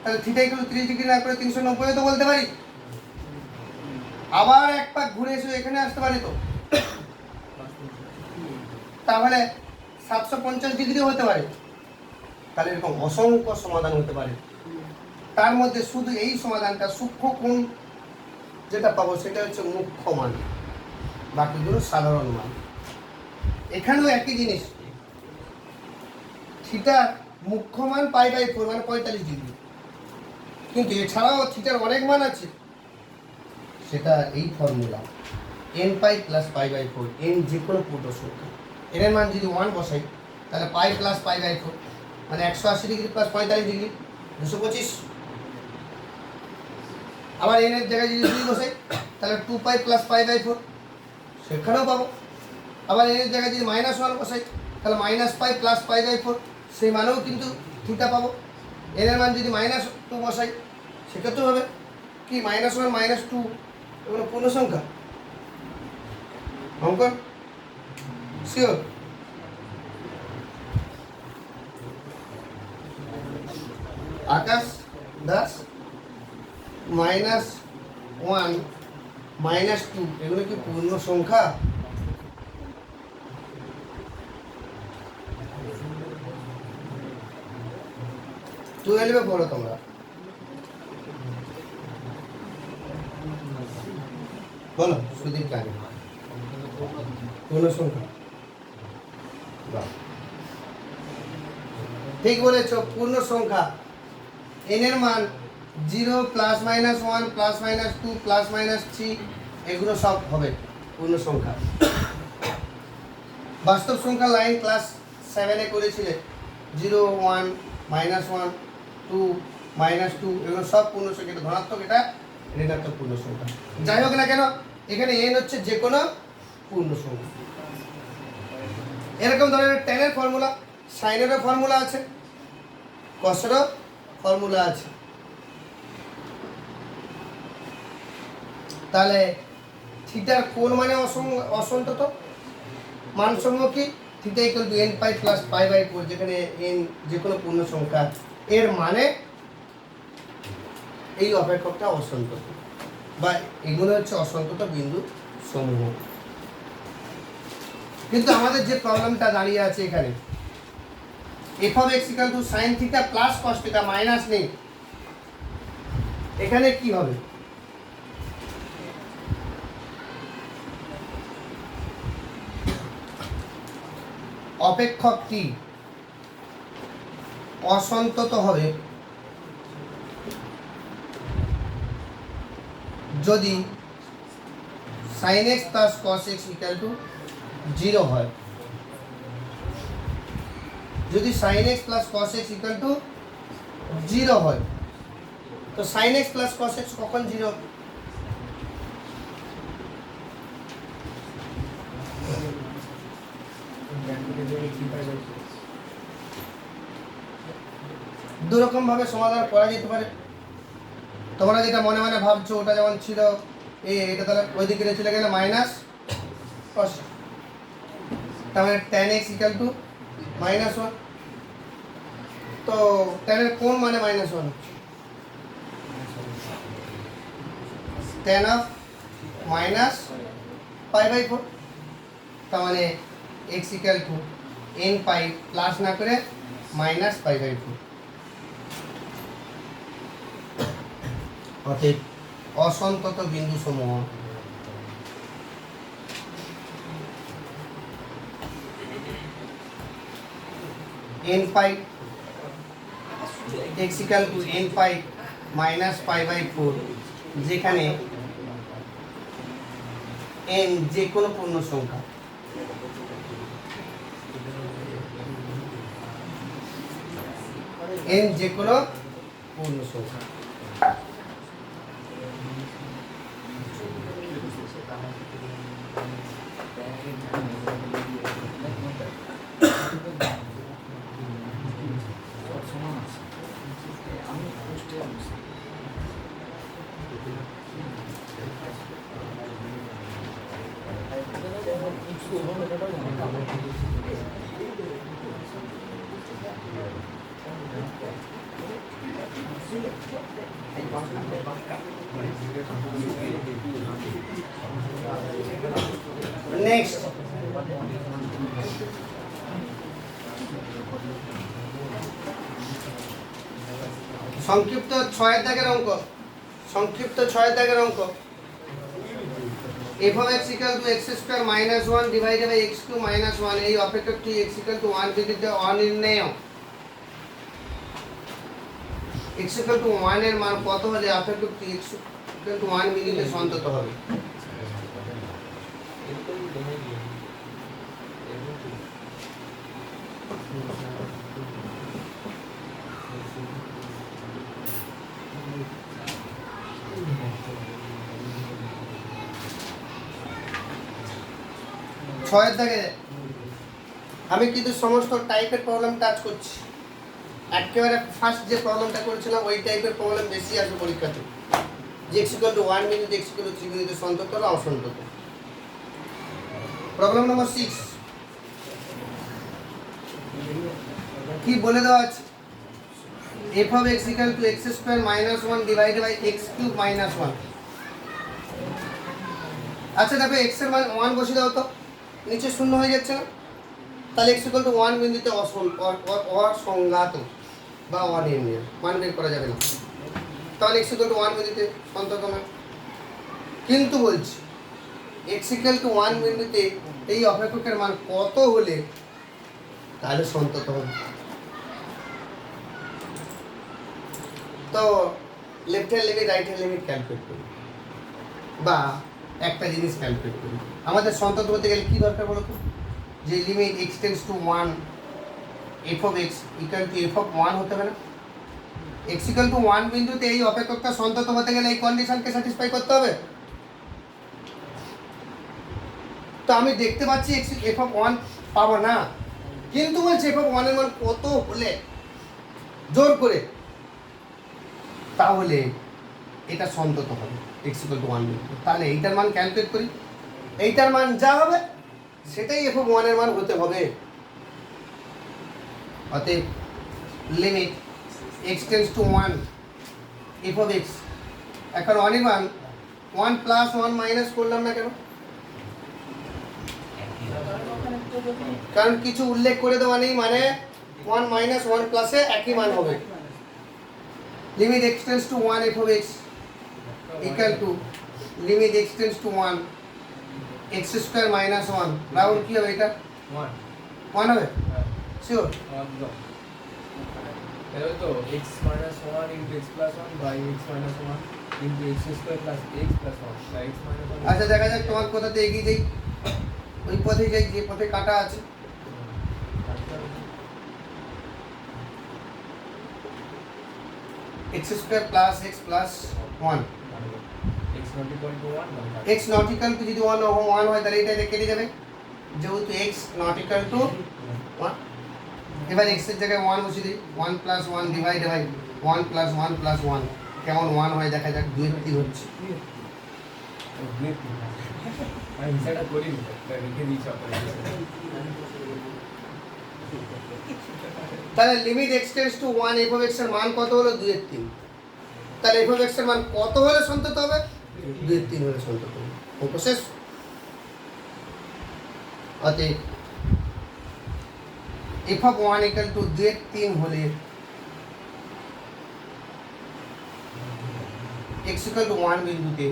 Speaker 1: তাহলে থিটা ইকুয়াল 30 ডিগ্রি না করে 390 তো বলতে পারি। আবার এক পাক ঘুরে এসে এখানে আসতে পারি, তো তাহলে 750 ডিগ্রি হতে পারে। তাহলে এরকম অসংখ্য সমাধান হতে পারে। তার মধ্যে শুধু এই সমাধানটা সূক্ষ্ম কোণ যেটা পাবো সেটা হচ্ছে মুখ্য মান, বাকিগুলো সাধারণ মান। এখানেও একই জিনিস, থিটার মুখ্য মান π/4 মানে 45 ডিগ্রি, কিন্তু এছাড়াও থিটার অনেক মান আছে। সেটা এই ফর্মুলা n π প্লাস π/4, n যে কোনো পূর্ণ সংখ্যা, n এর মান যদি 1 বসাই তাহলে π প্লাস π/4 মানে 180 ডিগ্রি প্লাস 45 ডিগ্রি 225। আবার n এর জায়গায় যদি 2 বসাই তাহলে 2π প্লাস π/4 সেখানেও পাবো। আবার n এর জায়গায় যদি -1 বসাই তাহলে -π প্লাস π/4 সেই মানেও কিন্তু থিটা পাবো। n এর মান যদি -2 বসাই সেক্ষেত্রেও হবে কি -1 -2 এগুলো পূর্ণ সংখ্যা। অঙ্কন শিওর? আকাশ দাস -1 -2 এগুলো কি পূর্ণ সংখ্যা? টুয়েলভে পড়ো তোমরা, বলো সুদীপ কানে পূর্ণ সংখ্যা। ঠিক বলেছ, পূর্ণ সংখ্যা n এর মান 0 প্লাস -1 প্লাস -2 প্লাস -3 এগুলো সব হবে পূর্ণ সংখ্যা। বাস্তব সংখ্যা লাইন ক্লাস 7-এ করেছিলে, 0 1 -1 2 -2 এগুলো সব পূর্ণ সংখ্যা, এটা ধনাত্মক, এটা ঋণাত্মক পূর্ণ সংখ্যা। যাই হোক না কেন, এখানে n হচ্ছে যে কোনো পূর্ণ সংখ্যা। এরকম ধরনের টেনের ফর্মুলা, সাইনেরও ফর্মুলা আছে, কসেরও ফর্মুলা আছে। তাহলে থিটার কোণ মানে অসন্তত, মানসমূহ কি theta equal to n pi plus pi by 4, যেখানে n যে কোনো পূর্ণ সংখ্যা, এর মানে এই অপেক্ষকটা অসন্তত, বা এগুলো হচ্ছে অসন্তত বিন্দু সমূহ। কিন্তু আমাদের যে প্রবলেমটা দাঁড়িয়ে আছে এখানে, f of x equal to sin theta plus cos theta minus নেই, এখানে কি হবে? অপেক্ষকটি অসন্তত হবে যদি sin x plus cos x equal to 0 হয়। যদি sin x plus cos x equal to 0 হয়, তো sin x plus cos x কখন 0? দুরকম ভাবে সমাধান করা যেতে পারে। তোমরা যেটা মনে মনে ভাবছো ওটা যেমন ছিল এটা, তাহলে ওইদিকে চলে গেলে মাইনাস cos, তাহলে tan x equal to -1, তো tan এর কোণ মানে -1, tan of -π/4, তার মানে x equal to n pi plus না করে -π/4। অতএব অসন্তত বিন্দু সমূহ n pi x equal to n পাই -π/4, যেখানে n যে কোনো পূর্ণ সংখ্যা, n যে কোনো পূর্ণ সংখ্যা। নেক্সট, সংক্ষিপ্ত 6 দাগের অঙ্ক, সংক্ষিপ্ত 6 দাগের অঙ্ক। f of x equal to x square minus 1 divided by x cube minus 1, এই অপেক্ষকটি x equal to 1 বিন্দুতে অনির্ণেয়। x equal to 1 এর মান কত হলে অপেক্ষকটি x equal to 1 বিন্দুতে সন্তত হবে? ছয়ের দাগে আমি কিন্তু সমস্ত টাইপের প্রবলেম টাচ করছি। একেবারে ফার্স্ট যে প্রবলেমটা করেছিলাম ওই টাইপের প্রবলেম বেশি আসবে পরীক্ষাতে, যে x equal to 1 বিন্দুতে x equal to 3 বিন্দুতে সন্তত না অসন্তত। প্রবলেম নম্বর 6 কি বলে দেওয়া আছে? f of x equal to x square minus 1 divided by x cube minus 1। আচ্ছা দেখো x এর মান 1 বসিয়ে দাও তো, নিচে শূন্য হয়ে যাচ্ছে না? তাহলে x equal to 1 বিন্দুতে অসংজ্ঞাত বা অনির্ণেয়, মান বের করা যাবে না, তাহলে x equal to 1 বিন্দুতে সন্তত না। কিন্তু বলছি x equal to 1 বিন্দুতে এই অপেক্ষকের মান কত হলে তাহলে সন্তত হবে? তো left hand limit right hand limit calculate করি, বা একটা জিনিস ক্যালকুলেট করি। আমাদের সন্তত বলতে গেলে কী দরকার বলো তো? যে limit x tends to 1 F of x equal to f of one হতে হবে না? এক্স ইকুয়াল টু ওয়ান বিন্দুতে এই অপেক্ষকটা সন্তত হতে গেলে এই কন্ডিশনকে স্যাটিসফাই করতে হবে। তো আমি দেখতে পাচ্ছি এক্স এফ অফ ওয়ান পাবো না, কিন্তু বলছে এফ অফ ওয়ানের মান কত হলে জোর করে তাহলে এটা সন্তত হবে এক্স ইকুয়াল টু ওয়ান বিন্দু। তাহলে এইটার মান ক্যালকুলেট করি, এইটার মান যা হবে সেটাই এফ অফ ওয়ানের মান হতে হবে। অতএব limit x tends to one F of x, এখন ওয়ানের মান ওয়ান প্লাস ওয়ান মাইনাস করলাম না কেন? কারণ কিছু উল্লেখ করে দেওয়া নেই, মানে ওয়ান মাইনাস ওয়ান প্লাসে একই মান হবে। Limit x tends to one F of x equal to limit x tends to one x square minus one. Rahul কি হবে এটা? ওয়ান হবে শিওর?
Speaker 2: তো x minus 1 into x plus 1 by x minus 1 into x square plus x plus 1 by x minus 1.
Speaker 1: আচ্ছা দেখা যাক তোমার কোথাতে এগিয়ে যাই, ওই পথে যাই যে পথে কাটা আছে। x square plus x plus 1
Speaker 2: x not equal to 1
Speaker 1: x not equal to যদি 1 হয় তাহলে এটা কেটে যাবে, যেহেতু x নট ইকুয়াল টু 1। এবার x এর জায়গায় 1 বসিয়ে দিই, 1 plus 1 divide by 1 plus 1 plus 1 কেমন 1 হয় দেখা যাক। 2 এর 3 হচ্ছে,
Speaker 2: আমি সেটা করি না, রেখে দিয়েছি আপনাদের।
Speaker 1: তাহলে limit x tends to 1 f of x এর মান কত হলো? 2 এর 3। তাহলে f of x এর মান কত হলে সন্তত হবে? 2 এর 3 হলে সন্তত হবে। অঙ্ক শেষ। অতএব f of 1 equal to 2 এর 3 হলে x equal to 1 বিন্দুতে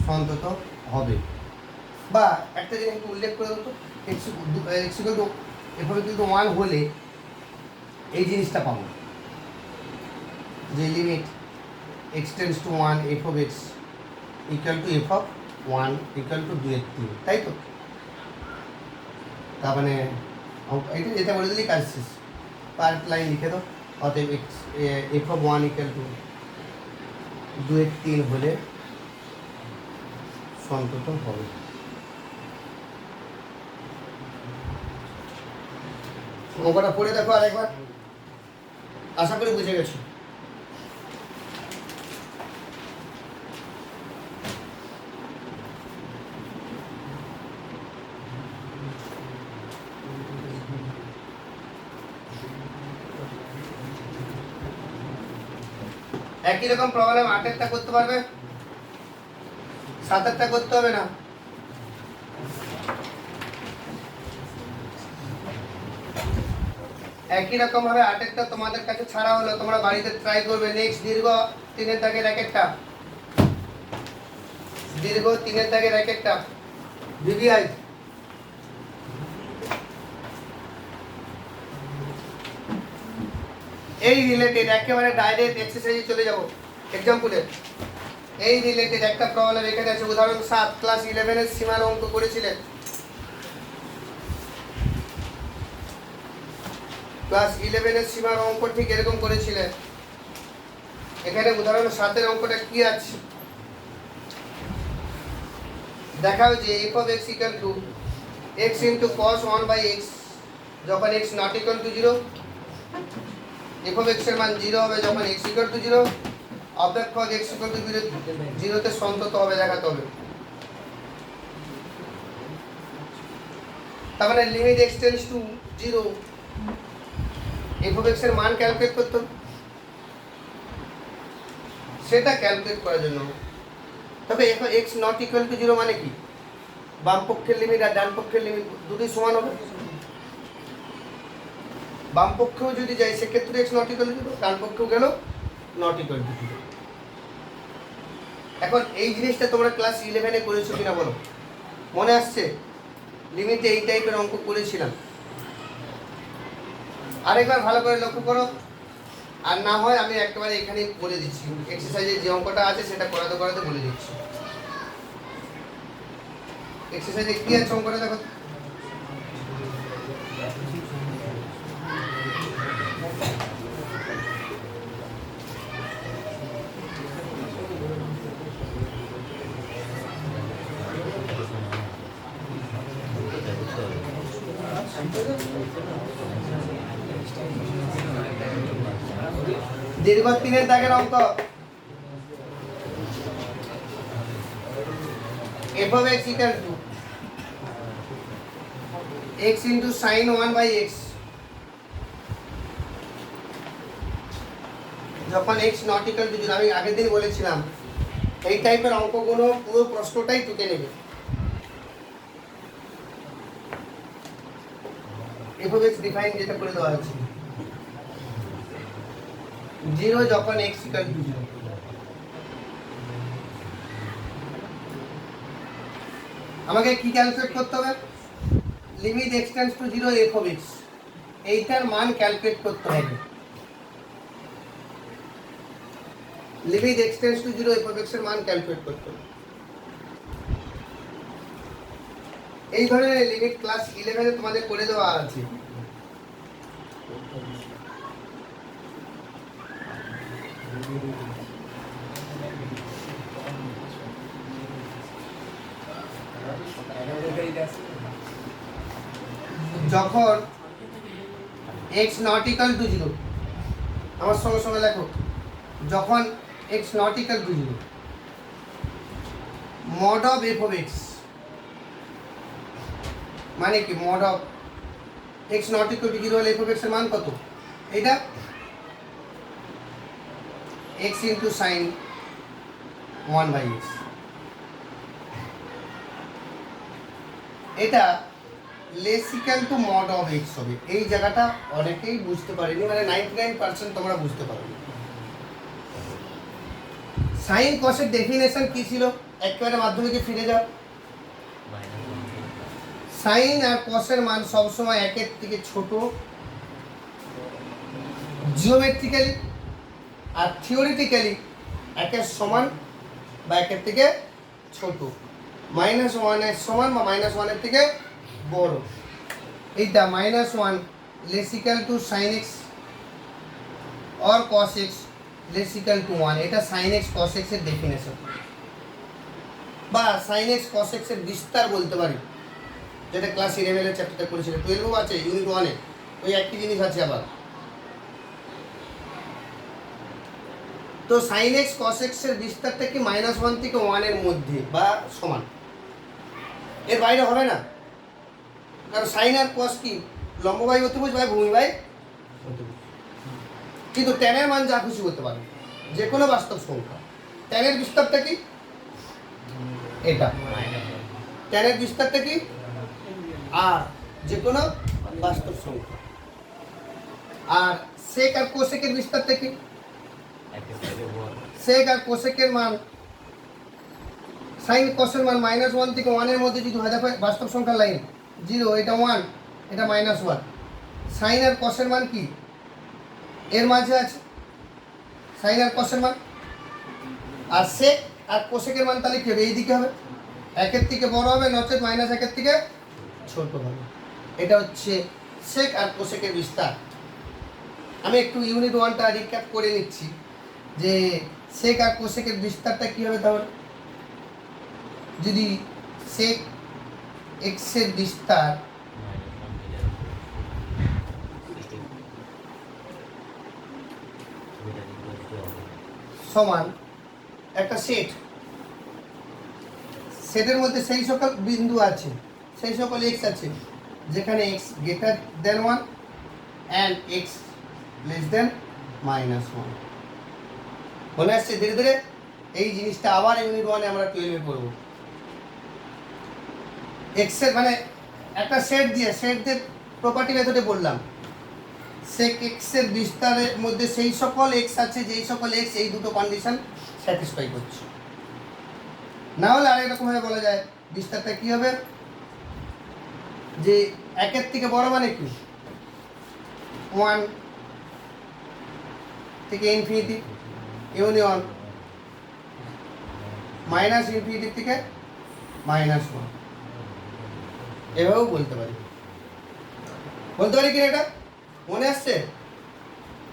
Speaker 1: সন্তত হবে। বা একটা জিনিস একটু উল্লেখ করে দেবো তো, x equal to f of equal to 1 হলে এই জিনিসটা পাবো যে limit x tends to 1 f of x equal to f of 1 equal to 2 এর 3, তাই তো? তার মানে এটা যেটা বলে দিলেই কাজ শেষ। পার লাইন লিখে দাও। অতএব f of 1 equal to 2 এর 3 হলে সন্তত হবে। অঙ্কটা পড়ে দেখো আরেকবার, আশা করি বুঝে গেছো। একই রকম প্রবলেম 8-টা করতে পারবে, 7-টা করতে হবে না। একই রকম ভাবে 8-টা তোমাদের কাছে ছাড়া হলো, তোমরা বাড়িতে ট্রাই করবে। নেক্সট দীর্ঘ 3-এর দাগের র্যাকেটটা, দীর্ঘ 3-এর দাগের র্যাকেটটা ভিভিআই এই রিলেটেড একেবারে ডাইরেক্ট এক্সারসাইজে চলে যাব। এক্সাম্পলে এই রিলেটেড একটা প্রবলেম এখানে আছে। উদাহরণ 7 ক্লাস 11 এর সীমার অঙ্ক করেছিলেন। ক্লাস 11 এর সীমার অঙ্ক ঠিক এরকম করেছিলেন। এখানে উদাহরণ 7 এর অঙ্কটা কি আছে দেখাও যে f of x equal to x into cos 1 by x যখন x not equal to 0, f of x এর মান 0 হবে যখন x equal to 0, অপেক্ষক x equal to 0 তে সন্তত হবে দেখাতে হবে। তার মানে limit x tends to 0 f of x এর মান ক্যালকুলেট করতে হবে। সেটা ক্যালকুলেট করার জন্য তবে x not equal to 0 মানে কি? বাম পক্ষের লিমিট আর ডান পক্ষের লিমিট দুটোই সমান হবে। বাম পক্ষেও যদি যাই সেক্ষেত্রে x not equal to 0, ডান পক্ষেও গেল not equal to 0। এখন এই জিনিসটা তোমরা ক্লাস 11 এ করেছো কিনা বলো, মনে আসছে? লিমিটে এই টাইপের অঙ্ক করেছিলাম। আরেকবার ভালো করে লক্ষ্য করো, আর না হয় আমি একেবারে এখানে বলে দিচ্ছি, এক্সারসাইজে যে অঙ্কটা আছে সেটা করাতে করাতে বলে দিচ্ছি। এক্সারসাইজে কি আছে অঙ্কটা দেখো। দীর্ঘ 3-এর দাগের অঙ্ক। f of x equal to x into sin 1 by x, যখন x not equal to 0, আমি আগের দিন বলেছিলাম এই টাইপের অঙ্কগুলো পুরো প্রশ্নটাই টুকে নেবে। f of x ডিফাইন যেটা করে দেওয়া আছে 0 যখন x equal to 0, আমাকে কি ক্যালকুলেট করতে হবে? Limit x tends to 0 f of x, এইটার মান ক্যালকুলেট করতে হবে। Limit x tends to 0 f of x এর মান ক্যালকুলেট করতে হবে। এই ধরনের লিমিট ক্লাস 11 এ তোমাদের করে দেওয়া আছে। যখন x not equal to 0, আমার সঙ্গে সঙ্গে লেখো, যখন x not equal to 0, mod of f of x, মানে কি mod of x not equal to 0 হলে f of x এর মান কত? এটা x into sin 1 by x, এটা less equal to mod of x হবে। এই জায়গাটা অনেকেই বুঝতে পারেনি, মানে 99% তোমরা বুঝতে পারোনি। সাইন কসের ডেফিনেশন কি ছিল? একেবারে মাধ্যমিকে ফিরে যাও। সাইন আর কসের মান সবসময় একের থেকে ছোট জিওমেট্রিক্যালি, আর থিওরিটিক্যালি একের সমান বা একের থেকে ছোট। -1 এর সমান বা -1 এর থেকে বড়। এইটা -1 less equal to sin x or cos x less equal to 1, এটা sin x cos x এর ডেফিনেশন, বা sin x cos x এর বিস্তার বলতে পারি, যেটা ক্লাস 11 এর চ্যাপ্টারটা করেছিল। 12 আছে, ইউনিট 1 এ ওই একই জিনিস আছে আবার। তো sin x cos x এর বিস্তারটা কি -1 থেকে 1 এর মধ্যে বা সমান, এর বাইরে হবে না। কারণ সাইন আর কস কি লম্ব বাই অতিভুজ বাই ভূমি বাই অতিভুজ, কিন্তু ট্যানের মান যা খুশি হতে পারে, যে কোনো বাস্তব সংখ্যা। ট্যানের বিস্তারটা কি? এটা ট্যানের বিস্তারটা কি? আর যে কোনো বাস্তব সংখ্যা। আর সেক আর কোসেকের বিস্তারটা কি? সেক আর কোসেকের মান, সাইন কসের মান -1 থেকে 1 এর মধ্যে যদি হয় বাস্তব সংখ্যার লাইন 0, এটা 1, এটা -1। সাইন আর কসের মান কি এর মাঝে আছে, সাইন আর কসের মান। আর সেক আর কোসেকের মান তাহলে কি হবে? এই দিকে হবে, একের থেকে বড় হবে, নচেত -1 থেকে ছোট হবে। এটা হচ্ছে সেক আর কোসেকের বিস্তার। আমি একটু ইউনিট 1টা রিক্যাপ করে নিচ্ছি যে সেক আর কোসেকের বিস্তারটা কী হবে। তাহলে যদি সেক এক্স এর বিস্তার সমান একটা সেটের মধ্যে সেই সকল বিন্দু আছে, সেই সকল এক্স আছে যেখানে x greater than 1 and x less than -1। মনে আসছে ধীরে ধীরে? এই জিনিসটা আবার ইউনিট 1 এ আমরা 12 পড়ব। এক্সের মানে একটা সেট দিয়ে প্রপার্টি মেথডে বললাম, সেক এক্সের বিস্তারের মধ্যে সেই সকল এক্স আছে যেই সকল এক্স এই দুটো কন্ডিশন স্যাটিসফাই করছে। না হলে আরেক রকমভাবে বলা যায় বিস্তারটা কী হবে, যে একের থেকে বড় মানে কি 1, থেকে ইনফিনিটি ইউনিয়ন মাইনাস ইনফিনিটি থেকে মাইনাস ওয়ান, এভাবেও বলতে পারি কিনা এটা মনে আসছে?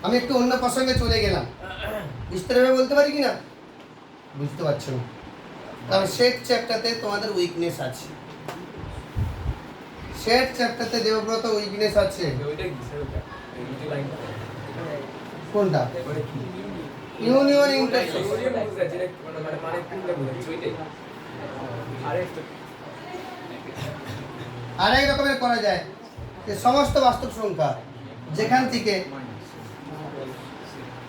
Speaker 1: আমি একটু অন্য প্রসঙ্গে চলে গেলাম, বিস্তারভাবে বলতে পারি কিনা বুঝতে পারছো না, কারণ সেট চ্যাপ্টারতে তোমাদের উইকনেস আছে, সেট চ্যাপ্টারতে দেবব্রত উইকনেস আছে।
Speaker 2: ওইটা কি স্যার? ওটা এই লাইনটা
Speaker 1: কোনটা?
Speaker 2: মানে কি
Speaker 1: ইউনিয়ন ইন্টারসেকশন।
Speaker 2: ইউনিয়ন বুঝাচ্ছে এটা মানে কোনটা বুঝাচ্ছে ওইটাই? আরেকটা
Speaker 1: আরেক রকমের করা যায় যে সমস্ত বাস্তব সংখ্যা যেখান থেকে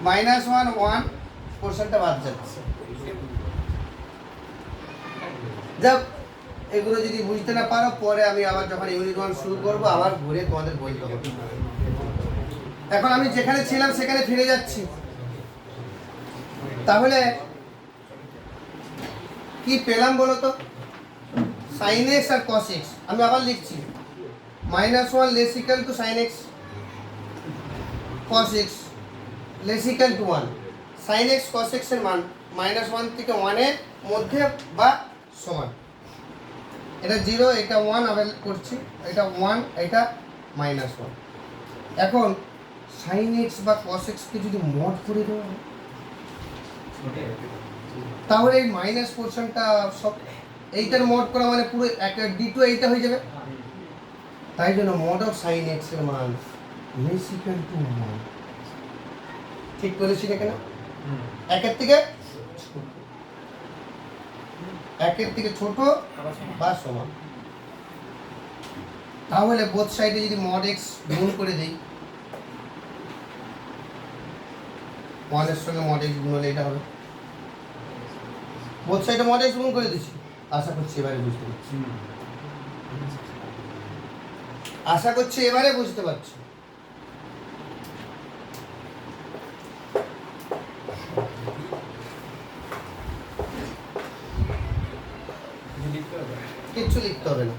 Speaker 1: -1 পোর্শনটা বাদ যাচ্ছে, যাক এগুলো যদি বুঝতে না পারো পরে আমি আবার যখন ইউনিট 1 শুরু করব আবার ঘুরে তোমাদের বলতে হবে। এখন আমি যেখানে ছিলাম সেখানে ফিরে যাচ্ছি, তাহলে কি পেলাম বলো তো? sin x আর cos x, আমি আবার লিখছি -1 less equal to sin x, cos x less equal to 1। sin x cos x এর মান -1 থেকে 1 এর মধ্যে বা সমান। এটা 0, এটা 1 আবার করছি, এটা 1, এটা -1। এখন sin x বা cos x কে যদি মড করে দেওয়া হয় তাহলে এই মাইনাস পোর্শনটা সব এইটার মড করা মানে পুরো একটা d2 এইটা হয়ে যাবে। তাই জন্য মড অফ sin x এর মান লেস ইকুয়াল টু 1। ঠিক বলেছি না কেন? একের থেকে ছোট বা সমান। তাহলে বোথ সাইডে যদি মড x গুণ করে দেই, 1 এর সঙ্গে মড x গুণ হলে এটা হবে। বোথ সাইডে মড x গুণ করে দিচ্ছি, আশা করছি এবারে বুঝতে পারছি। আশা করছি এবারে বুঝতে পারছি। কিচ্ছু লিখতে হবে না।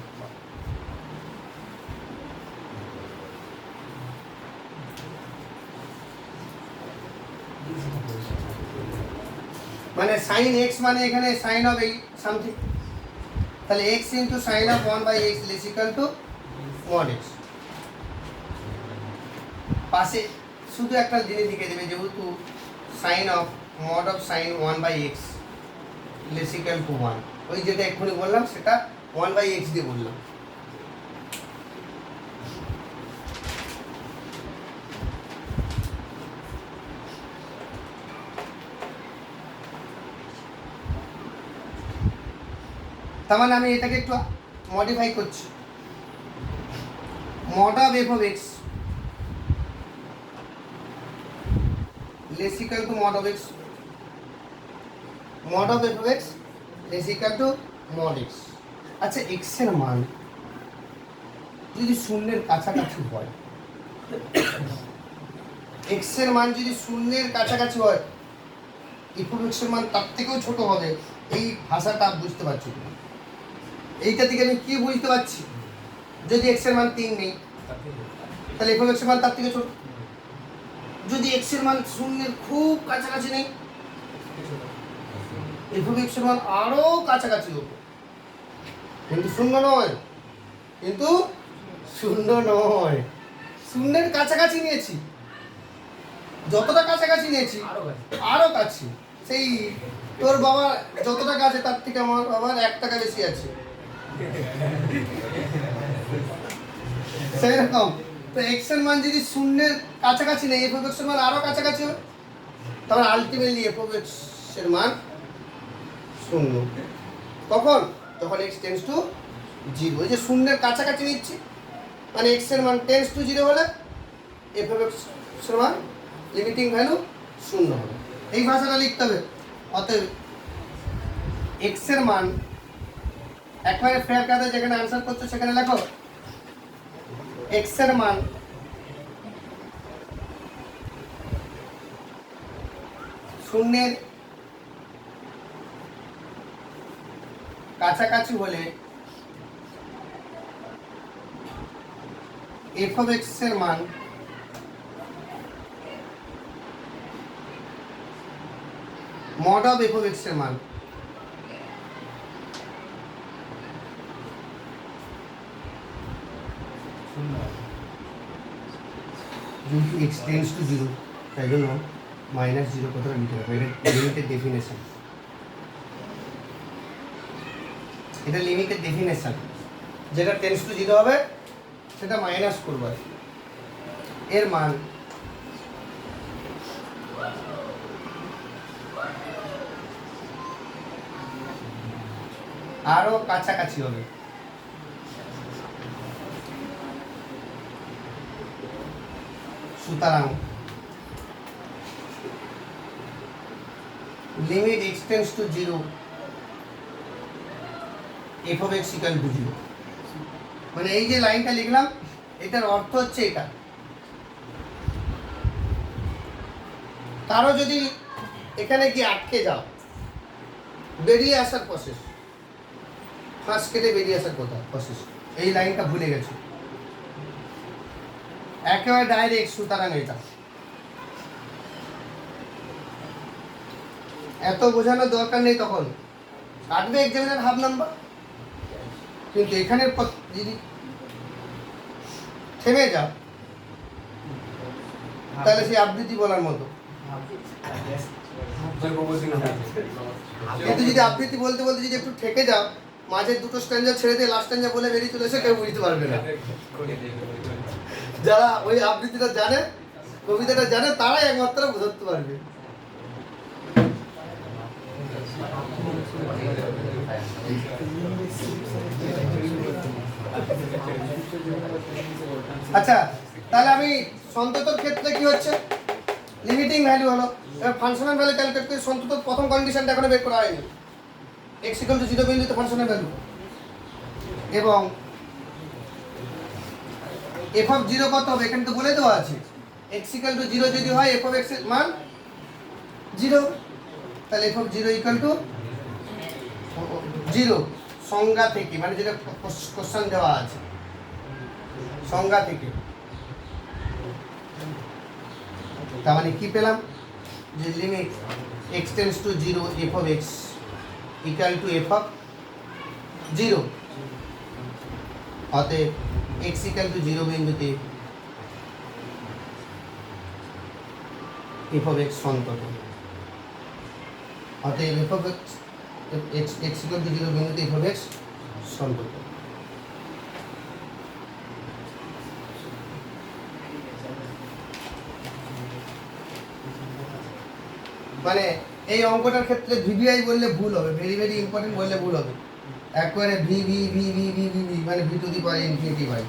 Speaker 1: মানে sin x মানে এখানে sin of এই সামথিং, তাহলে x into sin of 1/x less equal to mod x। পাশে শুধু একটা জিনিস লিখে দেবে, যেহেতু sin of mod of sin 1/x less equal to 1, ওই যেটা এক্ষুনি বললাম সেটা 1/x দিয়ে বললাম। তার মানে আমি এটাকে একটু মডিফাই করছি, mod of f of x less equal to mod of x, mod of f of x less equal to mod x। আচ্ছা x এর মান যদি শূন্যের কাছাকাছি হয়, x এর মান যদি শূন্যের কাছাকাছি হয়, f of x এর মান তার থেকেও ছোট হবে, এই ভাষাটা বুঝতে পারছো কিনা? এইটা থেকে আমি কি বুঝতে পারছি? যদি x এর মান 3 নেই তাহলে f of x এর মান তার থেকে ছোট। যদি x এর মান শূন্যের খুব কাছাকাছি নেই, f of x এর মান আরো কাছাকাছি হবে, কিন্তু শূন্য নয়, শূন্যের কাছাকাছি নিয়েছি, যতটা কাছাকাছি নিয়েছি আরো কাছে, সেই তোর বাবা যতটা কাছে তার থেকে আমার বাবার 1 টাকা বেশি আছে, সেই রকম। তো x এর মান যদি শূন্যের কাছাকাছি নেই, f of x এর মান আরো কাছাকাছি হবে, তাহলে আলটিমেটলি f of x এর মান 0। কখন? যখন x টেন্ডস টু 0। এই যে শূন্যের কাছাকাছি নিচ্ছি মানে x এর মান টেন্ডস টু 0 হলে f of x এর মান লিমিটিং ভ্যালু 0 হবে। এই ভাষাটা লিখতে হবে। অতএব x এর মান একবারে ফেয়ার কাটে, যেখানে আনসার করছো সেখানে লেখো x এর মান শূন্যের কাছাকাছি হলে f of x এর মান mod of F of x এর মান যেহেতু এক্স টেন্স টু জিরো তাই জন্য মাইনাস জিরো কথাটা লিখে রাখো, এটা লিমিটের ডেফিনেশন, এটা লিমিটের ডেফিনেশন, যেটা টেন্স টু জিরো হবে সেটা মাইনাস করবো আর কি। এর মান আরো কাছাকাছি হবে, সুতরাং limit x tends to zero F of x equal two zero, মানে এই যে লাইনটা লিখলাম এটার অর্থ হচ্ছে এটা। কারো যদি এখানে গিয়ে আটকে যাও, বেরিয়ে আসার প্রসেস, ফাঁস কেটে বেরিয়ে আসার কথা প্রসেস, এই লাইনটা ভুলে গেছো, একেবারে ডাইরেক্ট সুতরাং এটা এত বোঝানোর দরকার নেই, তখন কাটবে এক্সামিনার হাফ নাম্বার, কিন্তু এখানের যদি থেমে যাও তাহলে সেই আবৃত্তি বলার মতো। কিন্তু যদি আবৃত্তি বলতে বলতে যদি একটু ঠেকে যাও, মাঝের দুটো স্ট্যান্ডার ছেড়ে দিয়ে লাস্ট স্ট্যান্ডার বলে বেরিয়ে চলে এসে কেউ বুঝতে পারবে না। যারা ওই আবৃত্তিটা জানে, কবিতাটা জানে, তারাই একমাত্র ধরতে পারবে। আচ্ছা, তাহলে আমি সন্ততর ক্ষেত্রে কি হচ্ছে, লিমিটিং ভ্যালু হলো, এবার ফাংশনাল ভ্যালু ক্যালকুলেট করে সন্তত প্রথম কন্ডিশনটা এখনো বের করা হয়নি, এক্স ইকুয়াল টু জিরো বিন্দুতে ফাংশনাল ভ্যালু, এবং এফ অফ জিরো কত হবে এখানে তো বলে দেওয়া আছে, এক্স ইকুয়াল টু জিরো যদি হয় এফ অফ এক্স এর মান জিরো, তাহলে F of zero equal to zero সংজ্ঞা থেকে, মানে যেটা কোশ্চেন দেওয়া আছে সংজ্ঞা থেকে। তার মানে কি পেলাম, যে limit x tends to zero F of x equal to f of zero, অতএব এক্স ইকুয়াল টু জিরো বিন্দুতে এফ অফ এক্স সন্তত, অতএব F of x x equal two zero বিন্দুতে এফ অফ এক্স সন্তত। মানে এই অঙ্কটার ক্ষেত্রে ভিভিআই বললে ভুল হবে, ভেরি ভেরি ইম্পর্টেন্ট বললে ভুল হবে, একবারে v v v v v v v মানে v to the power infinity by.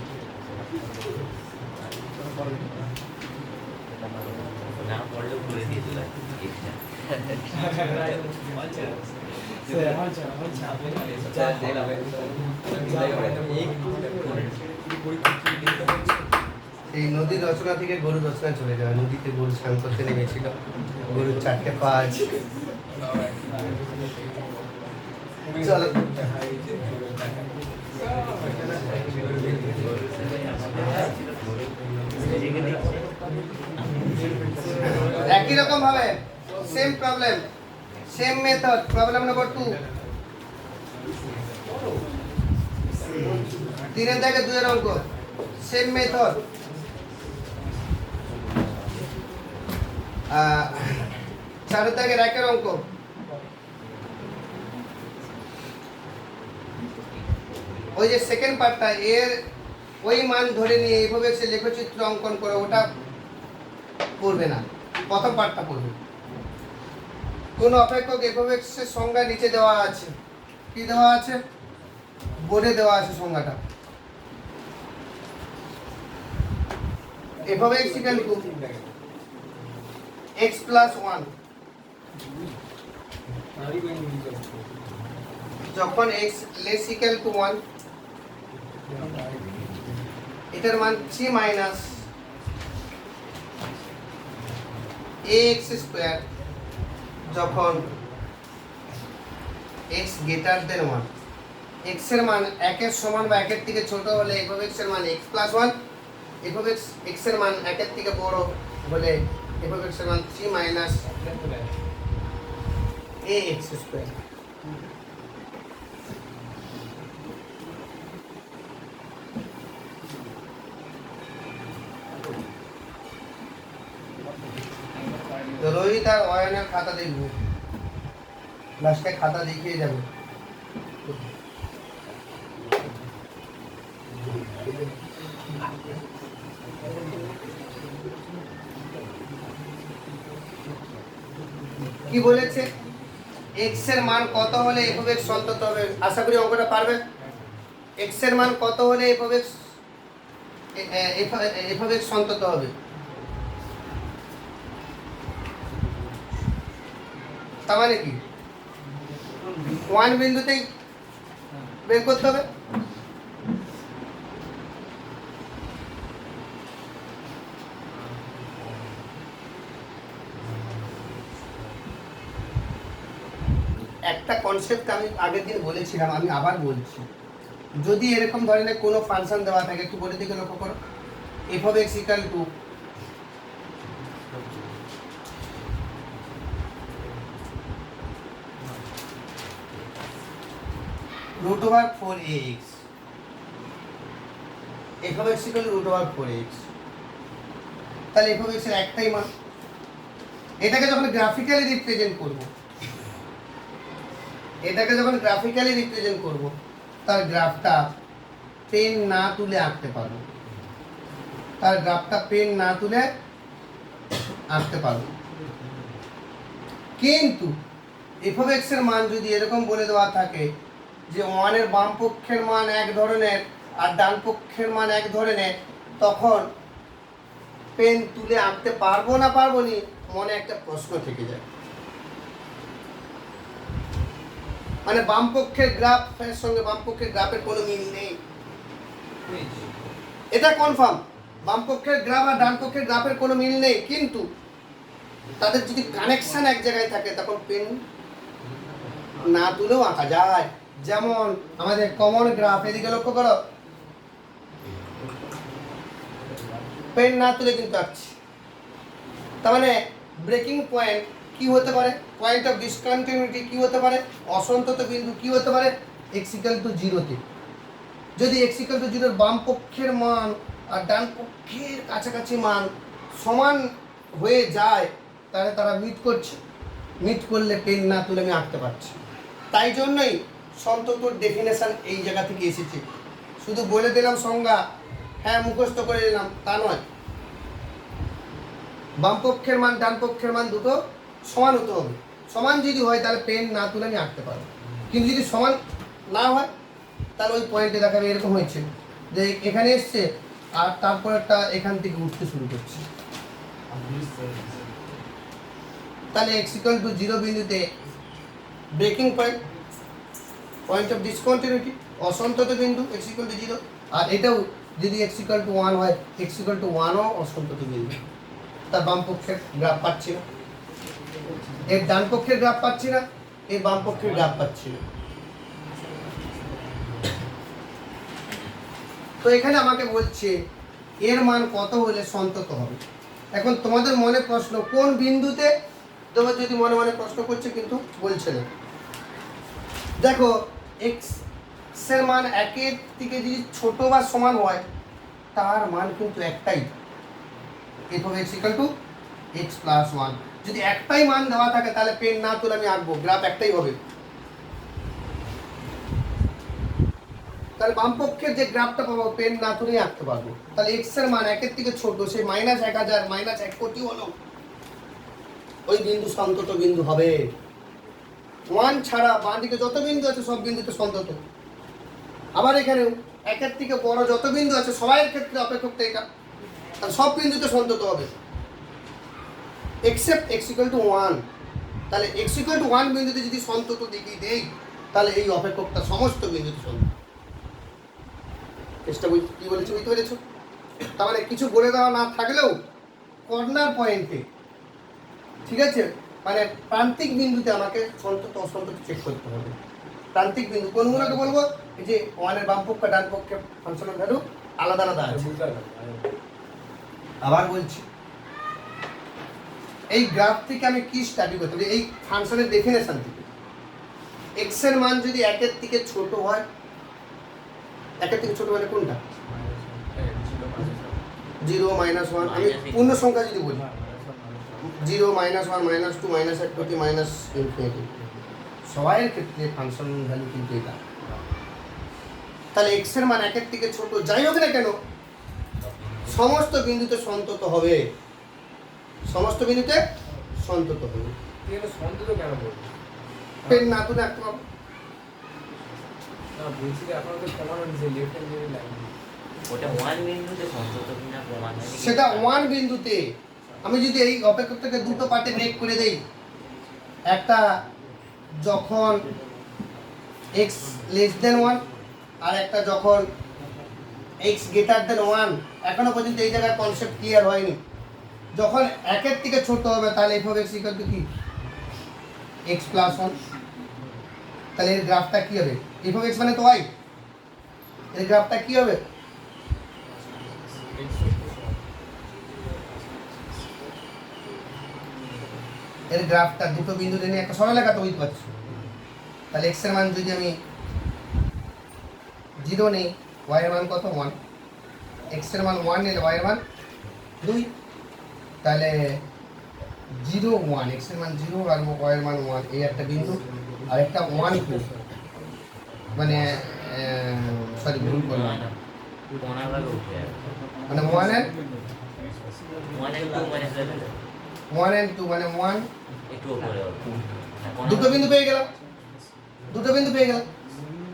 Speaker 1: এই নদীর রচনা থেকে গরুর রচনা চলে যাওয়া, নদীতে গরু স্নান করতে নেমেছিল, গরুর চারটে পা আছে। চলো, একই রকম ভাবে same problem, same method, problem নম্বর 2, 3 এর দাগে 2 এর অঙ্ক, সেম মেথড। 4 এর দাগে 1 এর অঙ্ক, ওই যে সেকেন্ড পার্টটা এর ওই মান ধরে নিয়ে এইভাবে সে লেখচিত্র অঙ্কন করে, ওটা পড়বে না, প্রথম পার্টটা পড়বে। কোন অপেক্ষক এফ অফ এক্স এর সংজ্ঞা নিচে দেওয়া আছে, কি দেওয়া আছে, বোর্ডে দেওয়া আছে সংজ্ঞাটা। F of x equal two x plus 1, যখন এক্স লেস ইকুয়াল টু 1, এটার মান 3 মাইনাস ax স্কয়ার, যখন x গ্রেটার দেন 1, x এর মান 1 এর সমান বা 1 এর থেকে ছোট হলে f of x এর মান x plus 1, f of x এর মান 1 এর থেকে বড় হলে f of x এর মান 3 মাইনাস এ এক্স স্কোয়ার। রোহিত আর অয়নের খাতা দেখবো, লাস্টে খাতা দেখিয়ে যাবে। কি বলেছে? এক্স এর মান কত হলে এফ অফ এক্স সন্তত হবে? আশা করি অঙ্কটা পারবে। এক্স এর মান কত হলে এফ অফ এক্স সন্তত হবে? তার মানে কি? 1 বিন্দুতেই বের করতে হবে। একটা কনসেপ্ট আমি আগের দিন বলেছিলাম, আমি আবার বলছি। যদি এরকম ধরনের কোনো ফাংশন দেওয়া থাকে, একটু বলে দিকে লক্ষ্য করো। F of x equal to root over 4ax, f of x equal to root over 4ax। তাহলে এফ অফ এক্স এর একটাই মান। এটাকে যখন গ্রাফিক্যালি রিপ্রেজেন্ট করব, তার গ্রাফটা পেন না তুলে আঁকতে পারবো। কিন্তু এফ অফ এক্স এর মান যদি এরকম বলে দেওয়া থাকে যে 1 এর বাম পক্ষের মান এক ধরনের আর ডান পক্ষের মান এক ধরনের, তখন পেন তুলে আঁকতে পারবো না পারবো নি, মনে একটা প্রশ্ন থেকে যায়। মানে বাম পক্ষের গ্রাফের সঙ্গে বাম পক্ষের গ্রাফের কোনো মিল নেই, এটা কনফার্ম। বাম পক্ষের গ্রাফ আর ডান পক্ষের গ্রাফের কোনো মিল নেই, কিন্তু তাদের যদি কানেকশন এক জায়গায় থাকে তখন পেন না তুলেও আঁকা যায়। যেমন আমাদের কমন গ্রাফ, এদিকে লক্ষ্য করো, পেন না তুলে কিন্তু আঁকছি। তার মানে ব্রেকিং পয়েন্ট কি হতে পারে? পয়েন্ট অফ ডিসকন্টিনিউটি কি হতে পারে? অসন্তত বিন্দু কি হতে পারে? এক্স ইকুয়াল টু 0 তে। যদি এক্স ইকুয়াল টু 0 এর বাম পক্ষের মান আর ডান পক্ষের কাছাকাছি মান সমান হয়ে যায়, তাহলে তারা মিট করলে পেন না তুলে আমি আঁকতে পারছি। তাই জন্যই সন্ততর ডেফিনেশন এই জায়গা থেকে এসেছে। শুধু বলে দিলাম সংজ্ঞা, হ্যাঁ মুখস্থ করে দিলাম, তা নয়। বাম পক্ষের মান ডান পক্ষের মান দুটো সমান হতে হবে। সমান যদি হয় তাহলে পেন না তুলে আমি আঁকতে পারবো। কিন্তু যদি সমান না হয় তাহলে ওই পয়েন্টে দেখাবে এরকম হয়েছে যে এখানে এসছে আর তারপর একটা এখান থেকে উঠতে শুরু করছে। তাহলে এক্স ইকুয়াল টু 0 বিন্দুতে ব্রেকিং পয়েন্ট অফ ডিসকন্টিনিউটি, অসন্তত বিন্দু এক্স ইকুয়াল টু 0। আর এটাও যদি এক্স ইকুয়াল টু 1 হয়, এক্স ইকুয়াল টু 1ও অসন্তত বিন্দু। তার বাম পক্ষের গ্রাফ পাচ্ছি না, এর ডান পক্ষের গ্রাফ পাচ্ছি না, এর বাম পক্ষের গ্রাফ পাচ্ছি না। তো এখানে আমাকে বলছে এর মান কত হলে সন্তত হবে। এখন তোমাদের মনে প্রশ্ন, কোন বিন্দুতে? তোমার যদি মনে মনে প্রশ্ন করছে কিন্তু বলছে না। দেখো, এক্স এর মান একের থেকে যদি ছোট বা সমান হয়, তার মান কিন্তু একটাই, F of x equal two x plus 1। যদি একটাই মান দেওয়া থাকে তাহলে পেন না তুলে আমি আঁকবো, গ্রাফ একটাই হবে। তাহলে বাম পক্ষের যে গ্রাফটা পাবো পেন না তুলেই আঁকতে পারবো। তাহলে এক্স এর মান একের থেকে ছোট, সেই -1000 -1 কোটি হলো, ওই বিন্দু সন্তত বিন্দু হবে। 1 ছাড়া বাঁ দিকে যত বিন্দু আছে সব বিন্দুতে সন্তত। আবার এখানেও একের থেকে বড় যত বিন্দু আছে সবাইয়ের ক্ষেত্রে অপেক্ষকটা এটা, তাহলে সব বিন্দুতে সন্তত হবে এক্সেপ্ট এক্স ইকুয়াল টু 1। তাহলে এক্স ইকুয়াল টু 1 বিন্দুতে যদি সন্তত দেখিয়ে দেই, তাহলে এই অপেক্ষকটা সমস্ত বিন্দুতে সন্তত। চেষ্টা কি বলেছি বুঝতে পেরেছো? তার মানে কিছু বলে দেওয়া না থাকলেও কর্নার পয়েন্টে, ঠিক আছে, মানে প্রান্তিক বিন্দুতে আমাকে সন্তত অসন্তত চেক করতে হবে। প্রান্তিক বিন্দু কোনগুলোকে বলবো? এই যে 1 এর বাম পক্ষ ডান পক্ষে ফাংশনের ভ্যালু আলাদা আলাদা আছে। আবার বলছি, এই গ্রাফ থেকে আমি কি স্টাডি করতে হবে? এই ফাংশনের ডেফিনেশন থেকে এক্স এর মান যদি একের থেকে ছোট হয়, একের থেকে ছোট মানে কোনটা? 0 মাইনাস 1, আমি পূর্ণ সংখ্যা যদি বলি 0 minus 1 minus 2 minus 1 minus infinity, সবাইয়ের ক্ষেত্রে ফাংশন ভ্যালু কিন্তু এটা। তাহলে এক্স এর মান একের থেকে ছোট যাই হোক না কেন সমস্ত বিন্দুতে সন্তত হবে, সমস্ত বিন্দুতে সন্তত হবে।
Speaker 2: সন্তত কেন বলবো?
Speaker 1: পেন না তো দেখতে পাবো।
Speaker 2: না বলছি যে এখন তো প্রমাণ হচ্ছে লেফট হ্যান্ড লাইন
Speaker 3: ওটা ওয়ান বিন্দুতে সন্তত কিনা প্রমাণ হয়নি।
Speaker 1: সেটা ওয়ান বিন্দুতে। আমি যদি এই অপেক্ষকটাকে দুটো পার্টে ব্রেক করে দেই, একটা যখন x লেস দেন 1 আর একটা যখন x গ্রেটার দেন 1, এখনো পর্যন্ত এই জায়গায় কনসেপ্ট ক্লিয়ার হয়নি। যখন একের থেকে ছোট হবে তাহলে f of x equal to কি x প্লাস 1, তাহলে এর গ্রাফটা কি হবে? f of x মানে তো y, এর গ্রাফটা কি হবে? এর গ্রাফটা দুটো বিন্দু নিয়ে একটা সরলরেখা তৈরি করছে। তাহলে x এর মান যদি আমি 0 নেই, y এর মান কত? 1। x এর মান 1 নিলে y এর মান 2, তাহলে 0 1, x এর মান 0 আর y এর মান 1, এই একটা বিন্দু। আর একটা 1 2, মানে সরি ভুল করলাম,
Speaker 3: কোনাভাবে উঠে যাবে।
Speaker 1: মানে 1 and
Speaker 3: 1 and 2 মানে সেভেন,
Speaker 1: 1 and 2 মানে 1,
Speaker 3: একটু উপরে হবে।
Speaker 1: দুটো বিন্দু পেয়ে গেলাম, দুটো বিন্দু পেয়ে গেলাম।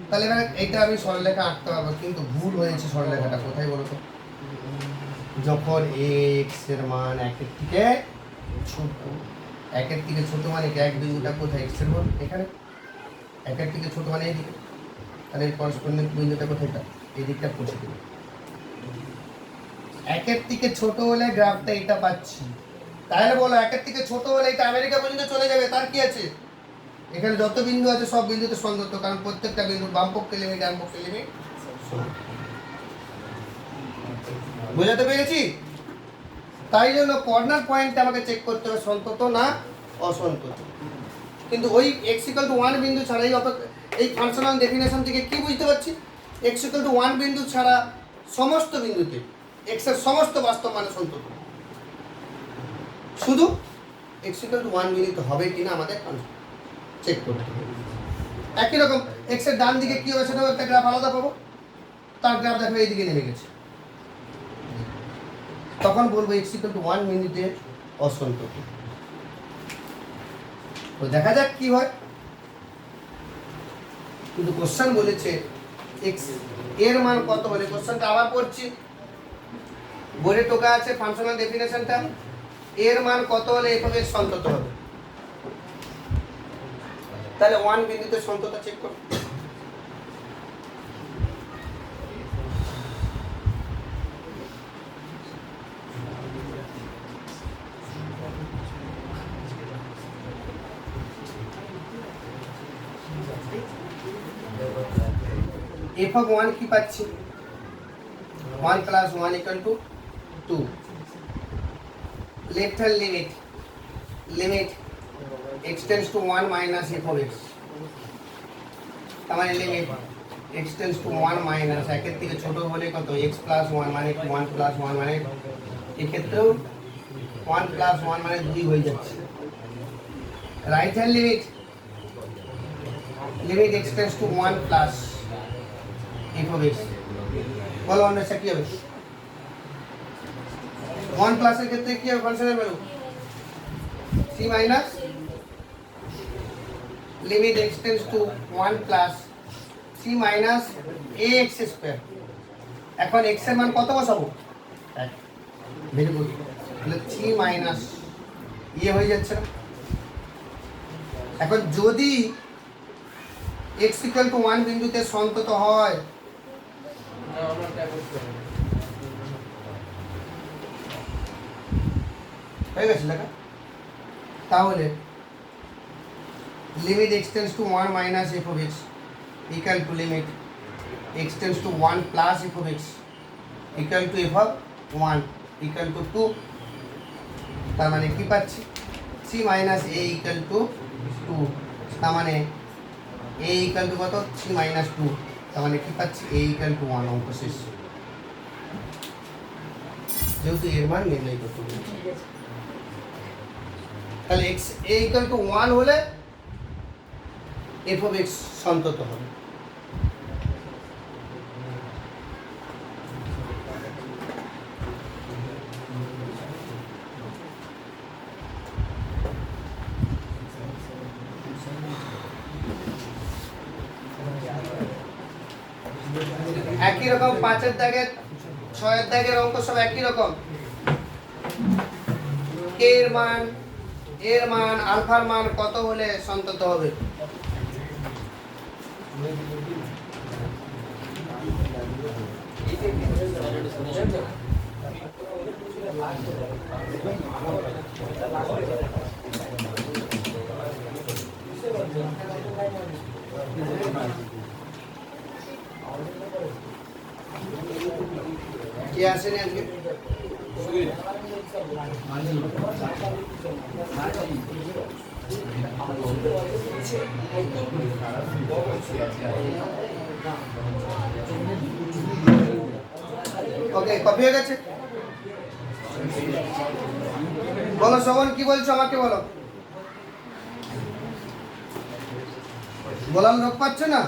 Speaker 1: তাহলে এবার এইটা আমি সরলরেখা আঁকতে পারবো, কিন্তু ভুল হয়েছে। সরলরেখাটা কোথায় বলো তো? যখন x এর মান একের থেকে ছোট, একের থেকে ছোট মানে কি? এক বিন্দুটা কোথায়? x এর মান এখানে, একের থেকে ছোট মানে এইদিকে, তাহলে এর করসপন্ডিং বিন্দুটা কোথায়? এই দিকটা পৌঁছে দেবে। একের থেকে ছোট হলে গ্রাফটা এটা পাচ্ছি। তাহলে বলো একের থেকে ছোট হলে এটা আমেরিকা পর্যন্ত চলে যাবে, তার কি আছে? এখানে যত বিন্দু আছে সব বিন্দুতে সন্তত, কারণ প্রত্যেকটা বিন্দু বাম পক্ষে লিমিট ডান পক্ষে লিমিট। বুঝাতে পেরেছি? তাই জন্য কর্নার পয়েন্টে আমাকে চেক করতে হবে সন্তত না অসন্তত। কিন্তু ওই x ইকুয়াল টু 1 বিন্দু ছাড়া এই ফাংশনাল ডেফিনেশন থেকে কি বুঝতে পারছি? x ইকুয়াল টু 1 বিন্দু ছাড়া সমস্ত বিন্দুতে x এর সমস্ত বাস্তব মানে সন্তত। শুধু x ইকুয়াল টু 1 বিন্দুতে হবে কিনা আমাদের চেক করতে হবে। একই রকম x এর ডান দিকে কি হবে সেটাও একটা গ্রাফ আলাদা পাবো, তার গ্রাফ দেখো এইদিকে নেমে গেছে, তখন বলবো x ইকুয়াল টু 1 বিন্দুতে অসন্তত। তো দেখা যাক কি হয়। কিন্তু কোশ্চেন বলেছে x এর মান কত হলে, কোশ্চেনটা আবার পড়ছি, বোর্ডে টোকা আছে ফাংশনাল ডেফিনেশনটা, এর মান কত হলে f of x সন্তত হবে। তাহলে 1 বিন্দুতে সন্তত চেক করো। f of 1 কি পাচ্ছি? 1 plus 1 equal to 2. Left hand limit x tends to 1 minus f of x, তার মানে limit x tends to 1 minus একের থেকে ছোট হলে কত? x plus 1 মানে 1 plus 1 মানে এক্ষেত্রেও 1 plus 1 মানে 2 হয়ে যাচ্ছে। Right hand limit x tends to 1 plus f of x, বলো অন্যটা কি হবে? 1 প্লাস এর ক্ষেত্রে কি হবে ফাংশনের value? c minus limit x tends to 1 plus c minus ax square. এখন x এর মান কত বসাবো? 1। ভেরি গুড, তাহলে c মাইনাস ইয়ে হয়ে যাচ্ছে না। এখন যদি x ইকুয়াল টু 1 বিন্দুতে সন্তত হয়, হয়ে গেছে লেখা, তাহলে limit x tends to 1 minus f of x equal to limit x tends to 1 plus f of x equal two f of 1 equal two 2। তার মানে কি পাচ্ছি? c minus a equal to 2, তার মানে এ ইকুয়াল টু কত 3 minus 2, তার মানে কি পাচ্ছি এ ইকুয়াল টু 1, অঙ্ক শেষ। যেহেতু এর মান নির্ণয় করতে হবে, তাহলে এক্স এ ইকুয়াল টু 1 হলে এফ অফ এক্স সন্তত হবে। একই রকম 5 এর দাগের 6 এর দাগের অঙ্ক সব একই রকম। এর মান আলফার মান কত হলে সন্তত হবে? কে আসেনি আজকে? ওকে, কপি হয়ে গেছে। বলো শোভন, কি বলছো আমাকে বলো। বলার লোক পাচ্ছ না?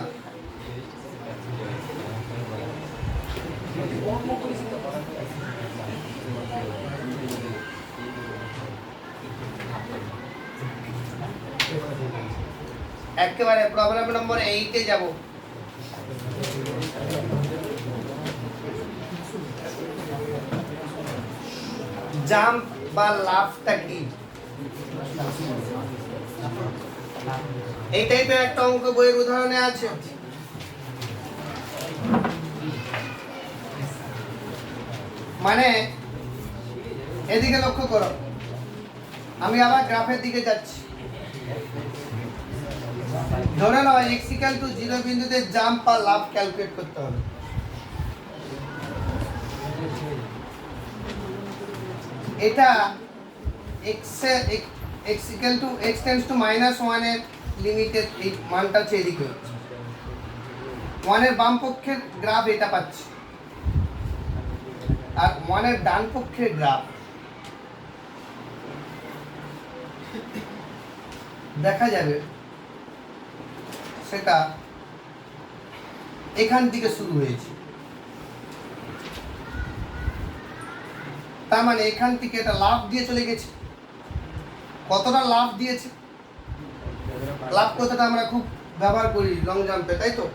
Speaker 1: একেবারে প্রবলেম নম্বর 8 এ যাব। জাম্প বা লাফটা কি? এই টাইপের একটা অঙ্ক বইয়ের উদাহরণে আছে। মানে এদিকে লক্ষ্য করো, আমি আবার গ্রাফের দিকে যাচ্ছি। ধরে নাও x ইকুয়াল টু 0 বিন্দুতে জাম্প বা লাফ ক্যালকুলেট করতে হবে। এটা x equal two x tends to -1 এর লিমিটের এই মানটা হচ্ছে এদিকে হচ্ছে 1 এর বাম পক্ষের গ্রাফ এটা পাচ্ছি, আর 1 এর ডান পক্ষের গ্রাফ দেখা যাবে সেটা এখান থেকে শুরু হয়েছে। তার মানে এখান থেকে এটা লাফ দিয়ে চলে গেছে। কতটা লাফ দিয়েছে? লাফ কথাটা আমরা খুব ব্যবহার করি লং জাম্পে, তাই তো?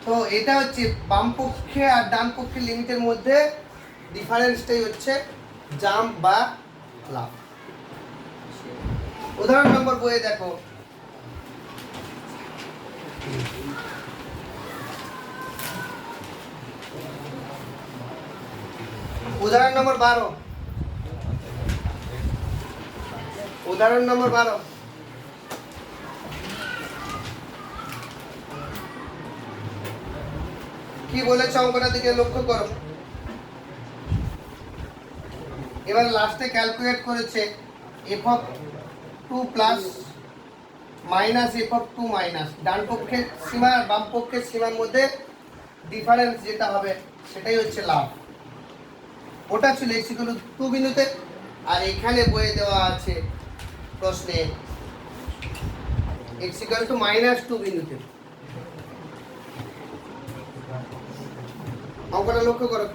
Speaker 1: তো এটা হচ্ছে বাম পক্ষে আর ডান পক্ষের লিমিটের মধ্যে ডিফারেন্সটাই হচ্ছে জাম্প বা লাফ। উদাহরণ নম্বর বইয়ে দেখো, উদাহরণ নম্বর 12। উদাহরণ নম্বর 12 কি বলেছে অঙ্কটা দিকে লক্ষ্য করো। এবার লাস্টে ক্যালকুলেট করেছে f of 2 plus minus f of 2 minus ডান পক্ষের সীমা আর বাম পক্ষের সীমার মধ্যে ডিফারেন্স যেটা হবে সেটাই হচ্ছে লাভ। ওটা ছিল x ইকুয়াল টু 2 বিন্দুতে, আর এখানে বইয়ে দেওয়া আছে প্রশ্নে x ইকুয়াল টু -2 বিন্দুতে। অঙ্কটা লক্ষ্য করো।